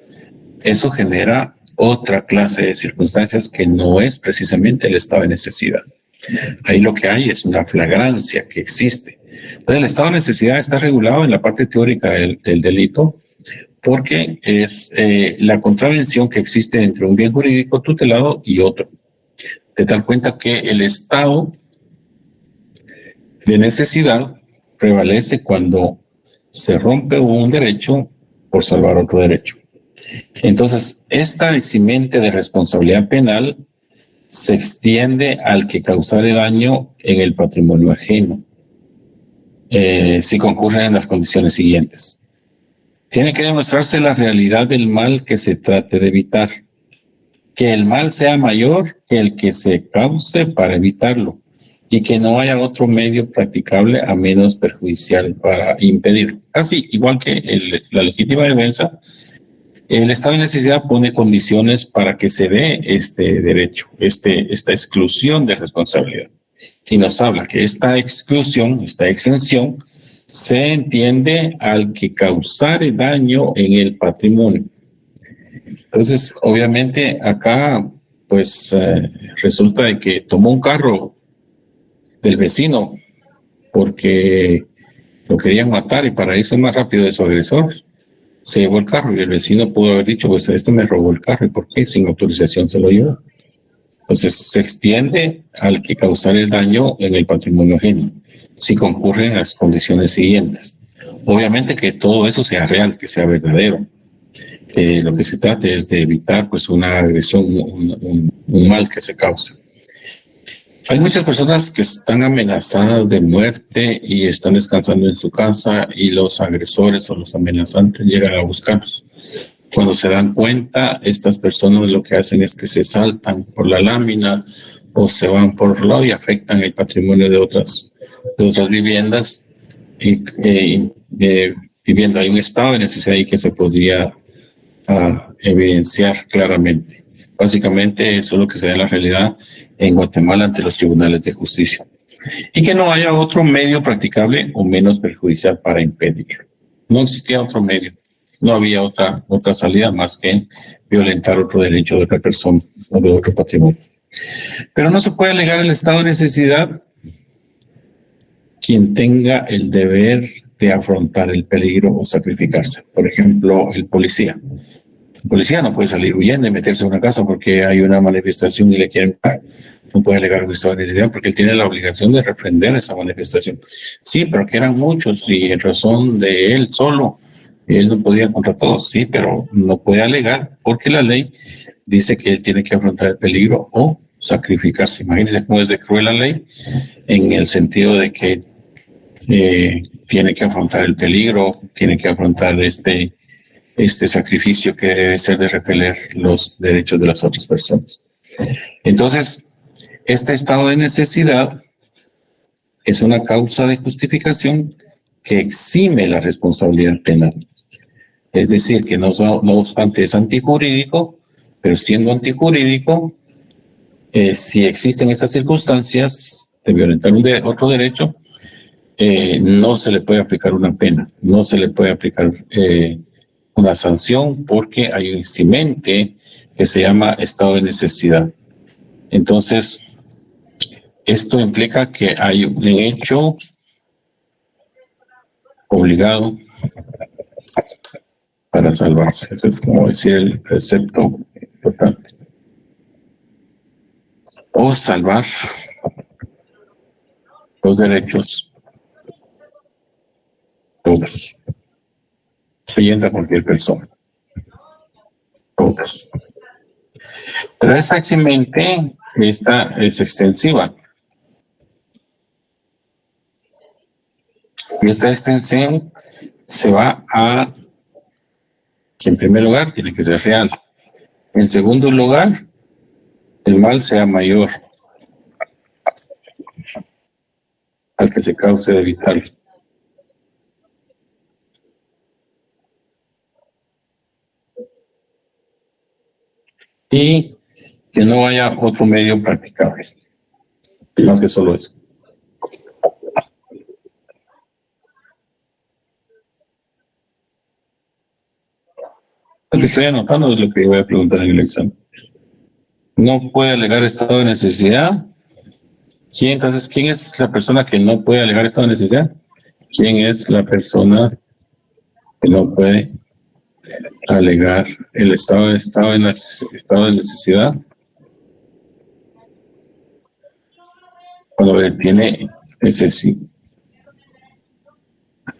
eso genera otra clase de circunstancias que no es precisamente el estado de necesidad. Ahí lo que hay es una flagrancia que existe. Entonces, el estado de necesidad está regulado en la parte teórica del delito porque es la contravención que existe entre un bien jurídico tutelado y otro. De tal cuenta que el estado de necesidad prevalece cuando se rompe un derecho por salvar otro derecho. Entonces, esta eximente de responsabilidad penal se extiende al que causare daño en el patrimonio ajeno, si concurren en las condiciones siguientes. Tiene que demostrarse la realidad del mal que se trate de evitar, que el mal sea mayor que el que se cause para evitarlo y que no haya otro medio practicable a menos perjudicial para impedirlo. Así, igual que la legítima defensa, el estado de necesidad pone condiciones para que se dé este derecho, esta exclusión de responsabilidad. Y nos habla que esta exclusión, esta exención, se entiende al que causare daño en el patrimonio. Entonces, obviamente, acá, pues, resulta de que tomó un carro del vecino porque lo querían matar y para irse más rápido de su agresor, se llevó el carro y el vecino pudo haber dicho, pues, este me robó el carro, ¿y por qué? Sin autorización se lo llevó. Entonces, se extiende al que causare el daño en el patrimonio ajeno, si concurren las condiciones siguientes. Obviamente que todo eso sea real, que sea verdadero. Que lo que se trate es de evitar pues una agresión, un mal que se causa. Hay muchas personas que están amenazadas de muerte y están descansando en su casa y los agresores o los amenazantes llegan a buscarlos. Cuando se dan cuenta, estas personas lo que hacen es que se saltan por la lámina o se van por otro lado y afectan el patrimonio de otras viviendas y viviendo. Hay un estado de necesidad ahí que se podría evidenciar claramente. Básicamente eso es lo que se da en la realidad en Guatemala ante los tribunales de justicia. Y que no haya otro medio practicable o menos perjudicial para impedirlo. No existía otro medio. No había otra salida más que violentar otro derecho de otra persona o de otro patrimonio. Pero no se puede alegar el estado de necesidad quien tenga el deber de afrontar el peligro o sacrificarse. Por ejemplo, el policía. El policía no puede salir huyendo y meterse en una casa porque hay una manifestación y le quieren pagar. No puede alegar un estado de necesidad porque él tiene la obligación de reprender esa manifestación. Sí, pero que eran muchos y en razón de él solo, él no podía contra todos, sí, pero no puede alegar porque la ley dice que él tiene que afrontar el peligro o sacrificarse. Imagínense cómo es de cruel la ley en el sentido de que tiene que afrontar el peligro, tiene que afrontar este sacrificio que debe ser de repeler los derechos de las otras personas. Entonces, este estado de necesidad es una causa de justificación que exime la responsabilidad penal. Es decir, que no obstante es antijurídico, pero siendo antijurídico, si existen estas circunstancias de violentar otro derecho, no se le puede aplicar una pena, no se le puede aplicar una sanción porque hay un eximente que se llama estado de necesidad. Entonces, esto implica que hay un hecho obligado para salvarse. Eso es como decir el precepto importante. O salvar los derechos todos. Leyendo a cualquier persona. Todos. Pero esta eximente, esta es extensiva. Y esta extensión se va a que en primer lugar tiene que ser real. En segundo lugar, el mal sea mayor al que se cause de evitarlo. Y que no haya otro medio practicable, más que solo eso. Lo que estoy anotando es lo que voy a preguntar en el examen. No puede alegar estado de necesidad. Entonces, ¿quién es la persona que no puede alegar estado de necesidad? ¿Quién es la persona que no puede alegar el estado de necesidad? Cuando tiene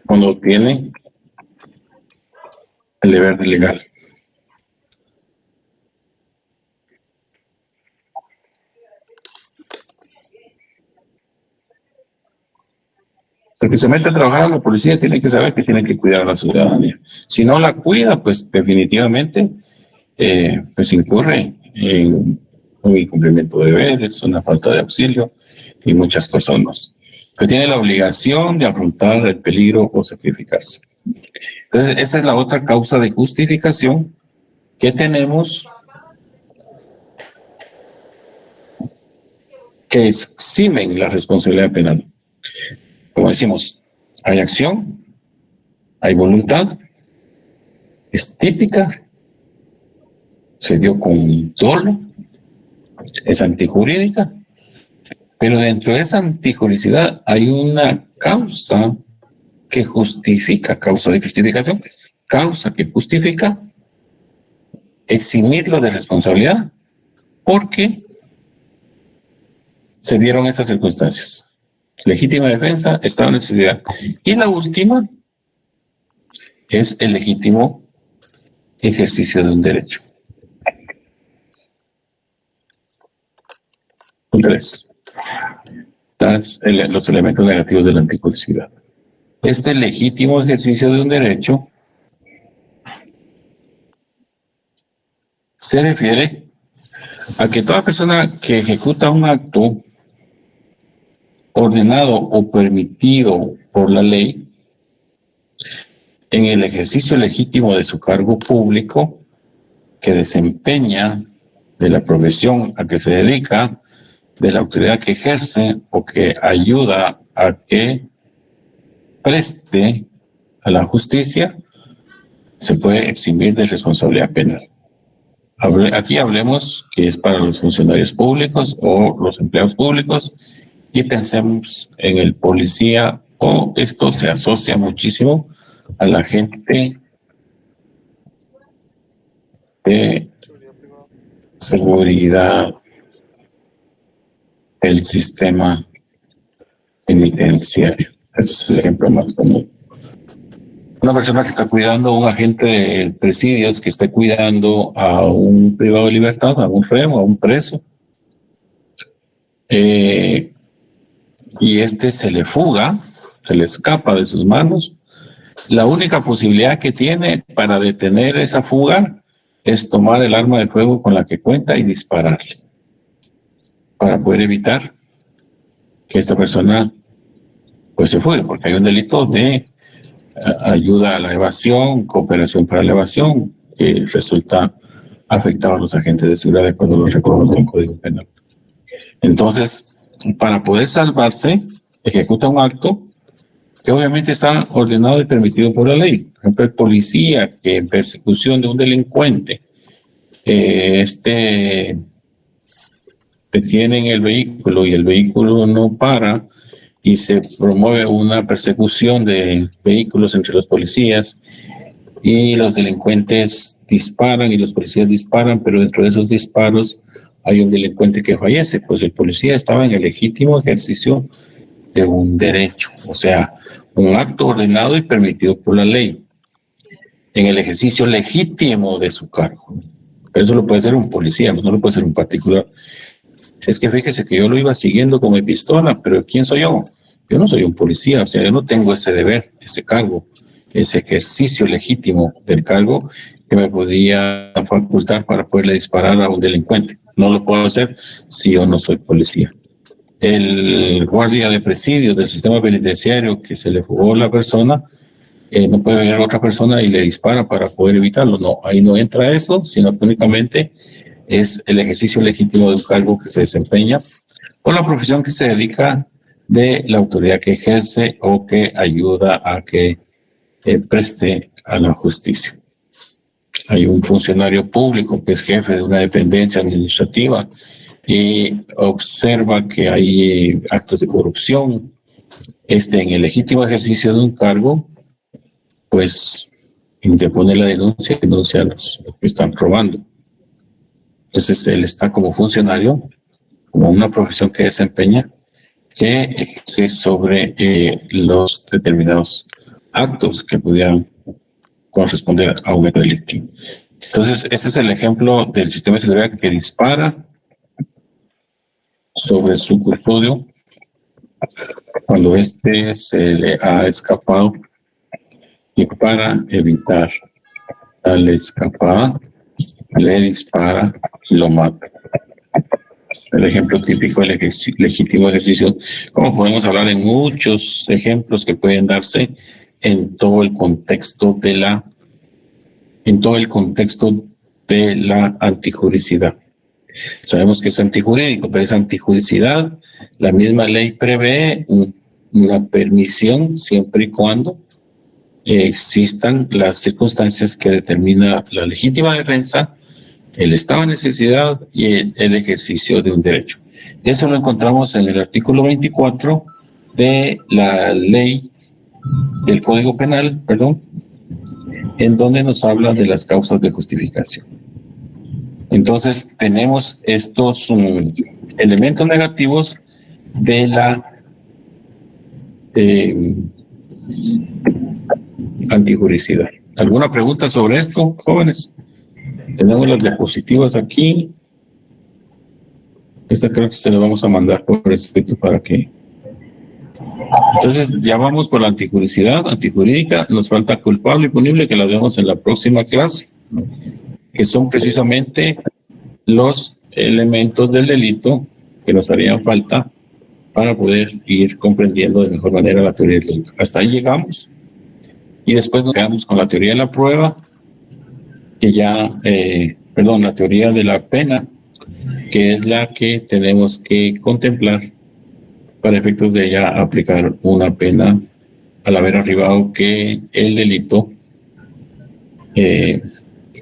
cuando tiene el deber legal. El que se mete a trabajar a la policía tiene que saber que tiene que cuidar a la ciudadanía. Si no la cuida, pues definitivamente pues incurre en un incumplimiento de deberes, una falta de auxilio y muchas cosas más. Pero tiene la obligación de afrontar el peligro o sacrificarse. Entonces, esa es la otra causa de justificación que tenemos, que eximen la responsabilidad penal. Como decimos, hay acción, hay voluntad, es típica, se dio con dolo, es antijurídica, pero dentro de esa antijuridicidad hay una causa que justifica, causa de justificación, causa que justifica eximirlo de responsabilidad porque se dieron estas circunstancias. Legítima defensa, estado de necesidad. Y la última es el legítimo ejercicio de un derecho. 3. Los elementos negativos de la antipublicidad. Este legítimo ejercicio de un derecho se refiere a que toda persona que ejecuta un acto ordenado o permitido por la ley en el ejercicio legítimo de su cargo público que desempeña, de la profesión a que se dedica, de la autoridad que ejerce o que ayuda a que preste a la justicia, se puede eximir de responsabilidad penal. Aquí hablemos que es para los funcionarios públicos o los empleados públicos y pensemos en el policía, o esto se asocia muchísimo a la gente de seguridad del sistema penitenciario. Ese es el ejemplo más común. Una persona que está cuidando, un agente de presidios que esté cuidando a un privado de libertad, a un reo, a un preso, y se le fuga, se le escapa de sus manos. La única posibilidad que tiene para detener esa fuga es tomar el arma de fuego con la que cuenta y dispararle, para poder evitar que esta persona pues se fugue, porque hay un delito de ayuda a la evasión, cooperación para la evasión, que resulta afectado a los agentes de seguridad de acuerdo a los reconoce el Código Penal. Entonces, para poder salvarse, ejecuta un acto que obviamente está ordenado y permitido por la ley. Por ejemplo, el policía que en persecución de un delincuente detiene en el vehículo y el vehículo no para y se promueve una persecución de vehículos entre los policías y los delincuentes disparan y los policías disparan, pero dentro de esos disparos hay un delincuente que fallece, pues el policía estaba en el legítimo ejercicio de un derecho, o sea, un acto ordenado y permitido por la ley, en el ejercicio legítimo de su cargo. Eso lo puede hacer un policía, no lo puede hacer un particular. Es que fíjese que yo lo iba siguiendo con mi pistola, pero ¿quién soy yo? Yo no soy un policía, o sea, yo no tengo ese deber, ese cargo, ese ejercicio legítimo del cargo que me podía facultar para poderle disparar a un delincuente. No lo puedo hacer si yo no soy policía. El guardia de presidios del sistema penitenciario que se le fugó la persona, no puede ver a otra persona y le dispara para poder evitarlo. No, ahí no entra eso, sino que únicamente es el ejercicio legítimo de un cargo que se desempeña o la profesión que se dedica de la autoridad que ejerce o que ayuda a que preste a la justicia. Hay un funcionario público que es jefe de una dependencia administrativa y observa que hay actos de corrupción. En el legítimo ejercicio de un cargo, pues interpone la denuncia a los que están robando. Entonces él está como funcionario, como una profesión que desempeña, que ejerce sobre los determinados actos que pudieran corresponder a un hecho delictivo. Entonces, ese es el ejemplo del sistema de seguridad que dispara sobre su custodio cuando éste se le ha escapado y para evitar la escapada le dispara y lo mata. El ejemplo típico del legítimo ejercicio, como podemos hablar en muchos ejemplos que pueden darse en todo el contexto de la antijuricidad. Sabemos que es antijurídico, pero es antijuricidad. La misma ley prevé una permisión siempre y cuando existan las circunstancias que determina la legítima defensa, el estado de necesidad y el ejercicio de un derecho. Eso lo encontramos en el artículo 24 de la ley del Código Penal, en donde nos habla de las causas de justificación. Entonces tenemos estos elementos negativos de la antijuricidad. ¿Alguna pregunta sobre esto, jóvenes? Tenemos las diapositivas aquí. Esta creo que se la vamos a mandar por escrito para que... Entonces ya vamos por la antijurídica. Nos falta culpable y punible, que la vemos en la próxima clase, que son precisamente los elementos del delito que nos harían falta para poder ir comprendiendo de mejor manera la teoría del delito. Hasta ahí llegamos. Y después nos quedamos con la teoría de la prueba, que ya, la teoría de la pena, que es la que tenemos que contemplar para efectos de ya aplicar una pena al haber arribado que el delito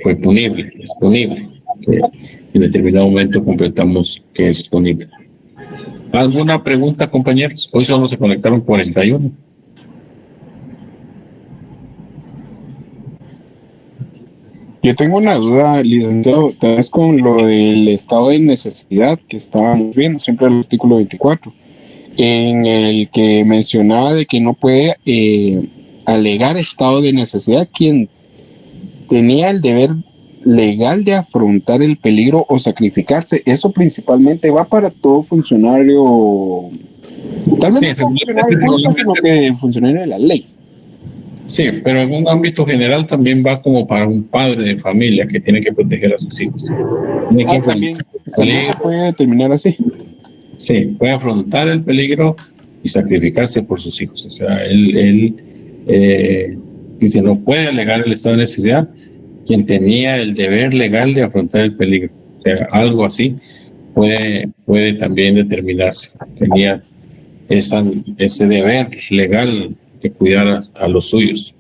fue punible, es punible. En determinado momento completamos que es punible. ¿Alguna pregunta, compañeros? Hoy solo se conectaron 41. Yo tengo una duda, licenciado, tal vez con lo del estado de necesidad que estábamos viendo, siempre el artículo 24, en el que mencionaba de que no puede alegar estado de necesidad quien tenía el deber legal de afrontar el peligro o sacrificarse. Eso principalmente va para todo funcionario, tal vez no funcionario público, sino que funcionario de la ley. Sí, pero en un ámbito general también va como para un padre de familia que tiene que proteger a sus hijos. También se puede determinar así. Sí, puede afrontar el peligro y sacrificarse por sus hijos. O sea, él dice, no puede alegar el estado de necesidad quien tenía el deber legal de afrontar el peligro. O sea, algo así puede también determinarse. Tenía ese deber legal de cuidar a los suyos.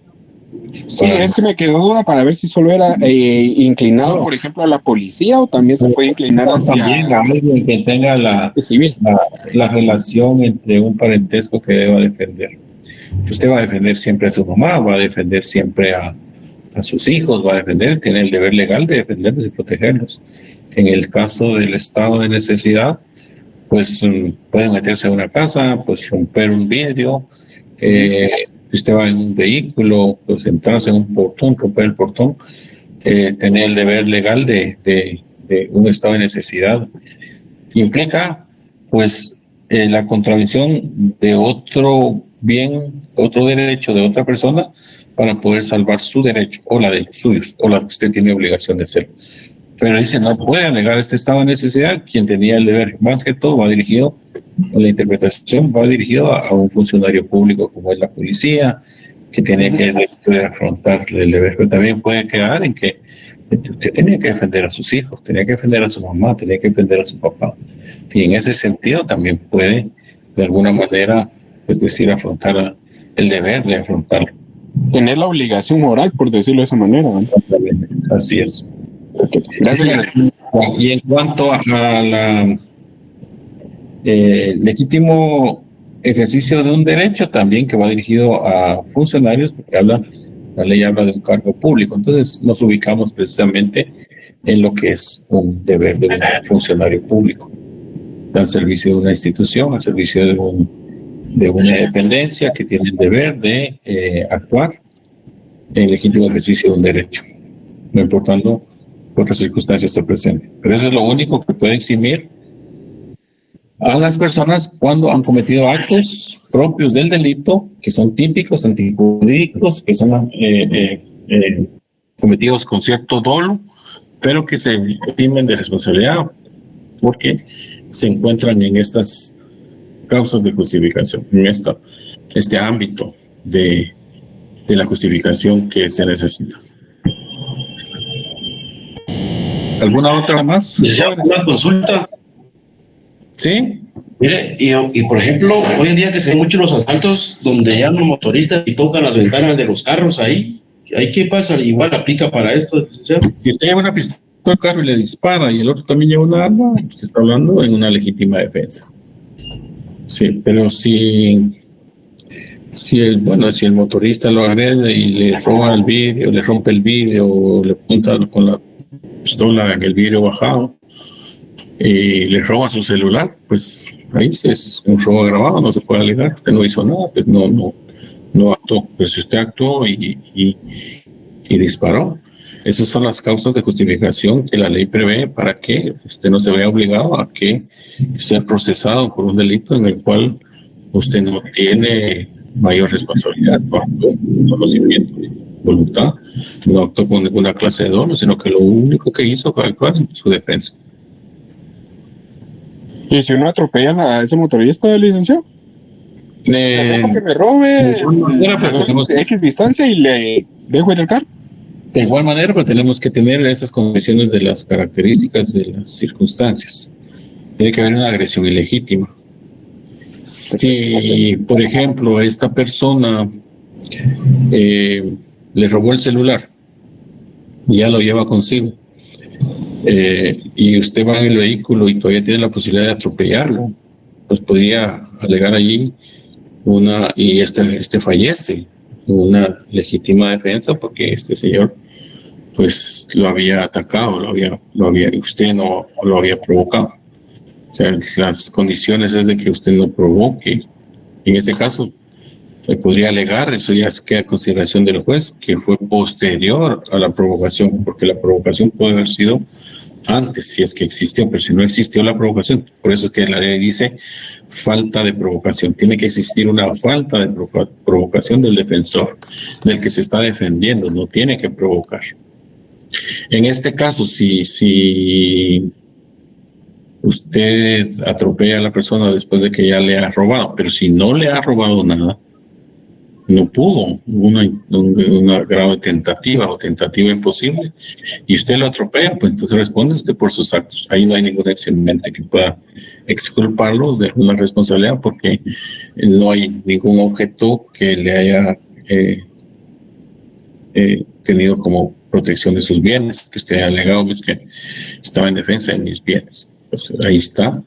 Sí, es que me quedó duda para ver si solo era inclinado, por ejemplo, a la policía o también se puede inclinar hacia también a alguien que tenga la relación entre un parentesco que deba defender. Usted va a defender siempre a su mamá, va a defender siempre a sus hijos, va a defender, tiene el deber legal de defenderlos y protegerlos. En el caso del estado de necesidad, pues puede meterse a una casa, pues romper un vidrio, usted va en un vehículo, pues entrarse en un portón, romper el portón, tener el deber legal de un estado de necesidad. Implica, pues, la contravención de otro bien, otro derecho de otra persona para poder salvar su derecho o la de los suyos, o la que usted tiene obligación de hacer. Pero dice, no puede alegar este estado de necesidad quien tenía el deber. Más que todo va dirigido, la interpretación va dirigido a un funcionario público como es la policía, que tiene que afrontar el deber. Pero también puede quedar en que usted tenía que defender a sus hijos, tenía que defender a su mamá, tenía que defender a su papá. Y en ese sentido también puede, de alguna manera, es decir, afrontar el deber de afrontarlo. Tener la obligación moral, por decirlo de esa manera, ¿no? Así es. Okay. Gracias. Y en cuanto a la legítimo ejercicio de un derecho, también que va dirigido a funcionarios, porque la ley habla de un cargo público. Entonces nos ubicamos precisamente en lo que es un deber de un funcionario público, al servicio de una institución, al servicio de una dependencia que tiene el deber de actuar en legítimo ejercicio de un derecho, no importando otras circunstancias se presenten. Pero eso es lo único que puede eximir a las personas cuando han cometido actos propios del delito, que son típicos, antijurídicos, que son cometidos con cierto dolo, pero que se extimen de responsabilidad porque se encuentran en estas causas de justificación, en este ámbito de la justificación que se necesita. ¿Alguna otra más? Una consulta. Sí. Mire, y por ejemplo, hoy en día que se ven muchos los asaltos donde ya los motoristas y tocan las ventanas de los carros ahí ¿qué pasa? Igual aplica para esto. Si usted lleva una pistola al carro y le dispara y el otro también lleva una arma, se está hablando en una legítima defensa. Sí, pero si el motorista lo agrede y le roba el vidrio, le rompe el vidrio o le apunta con la pistola en el vidrio bajado y le roba su celular, pues ahí es un robo agravado, no se puede alegar, usted no hizo nada, pues no actuó. Pero si usted actuó y disparó, esas son las causas de justificación que la ley prevé para que usted no se vea obligado a que sea procesado por un delito en el cual usted no tiene mayor responsabilidad, no actuó con conocimiento, voluntad, no actuó con ninguna clase de dolo, sino que lo único que hizo fue actuar en su defensa. ¿Y si uno atropella a ese motorista, licenciado? Que me robe X distancia y le dejo en el carro. De igual manera, pero tenemos que tener esas condiciones de las características de las circunstancias. Tiene que haber una agresión ilegítima. Si, por ejemplo, esta persona le robó el celular y ya lo lleva consigo, y usted va en el vehículo y todavía tiene la posibilidad de atropellarlo, pues podría alegar allí y este fallece, una legítima defensa porque este señor pues lo había atacado, usted no lo había provocado. O sea, las condiciones es de que usted no provoque. En este caso, podría alegar, eso ya queda a consideración del juez, que fue posterior a la provocación, porque la provocación puede haber sido antes, si es que existió, pero si no existió la provocación, por eso es que la ley dice falta de provocación. Tiene que existir una falta de provocación del defensor, del que se está defendiendo, no tiene que provocar. En este caso, si usted atropella a la persona después de que ya le ha robado, pero si no le ha robado nada, no pudo, una grave tentativa o tentativa imposible, y usted lo atropella, pues entonces responde usted por sus actos. Ahí no hay ningún excelente que pueda exculparlo de una responsabilidad porque no hay ningún objeto que le haya tenido como protección de sus bienes, que usted haya alegado pues, que estaba en defensa de mis bienes. Pues ahí está.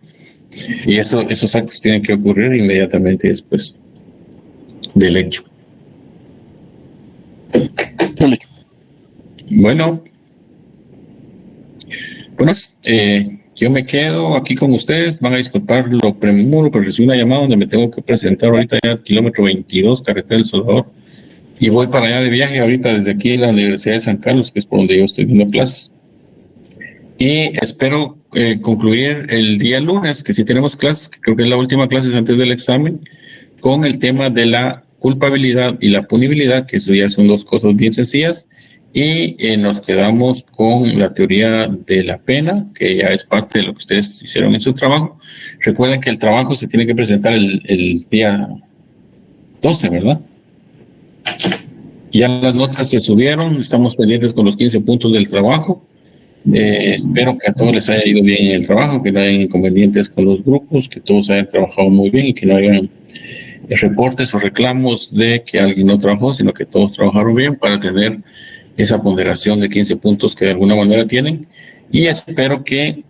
Y esos actos tienen que ocurrir inmediatamente después del hecho. Bueno, yo me quedo aquí con ustedes. Van a disculpar lo premuro, pero recibí una llamada donde me tengo que presentar ahorita ya kilómetro 22, carretera del Salvador. Y voy para allá de viaje ahorita desde aquí en la Universidad de San Carlos, que es por donde yo estoy dando clases. Y espero concluir el día lunes, que sí tenemos clases, que creo que es la última clase antes del examen, con el tema de la culpabilidad y la punibilidad, que eso ya son dos cosas bien sencillas, y nos quedamos con la teoría de la pena, que ya es parte de lo que ustedes hicieron en su trabajo. Recuerden que el trabajo se tiene que presentar el día 12, ¿verdad? Ya las notas se subieron, estamos pendientes con los 15 puntos del trabajo. Espero que a todos les haya ido bien en el trabajo, que no hayan inconvenientes con los grupos, que todos hayan trabajado muy bien y que no hayan reportes o reclamos de que alguien no trabajó, sino que todos trabajaron bien para tener esa ponderación de 15 puntos que de alguna manera tienen. Y espero que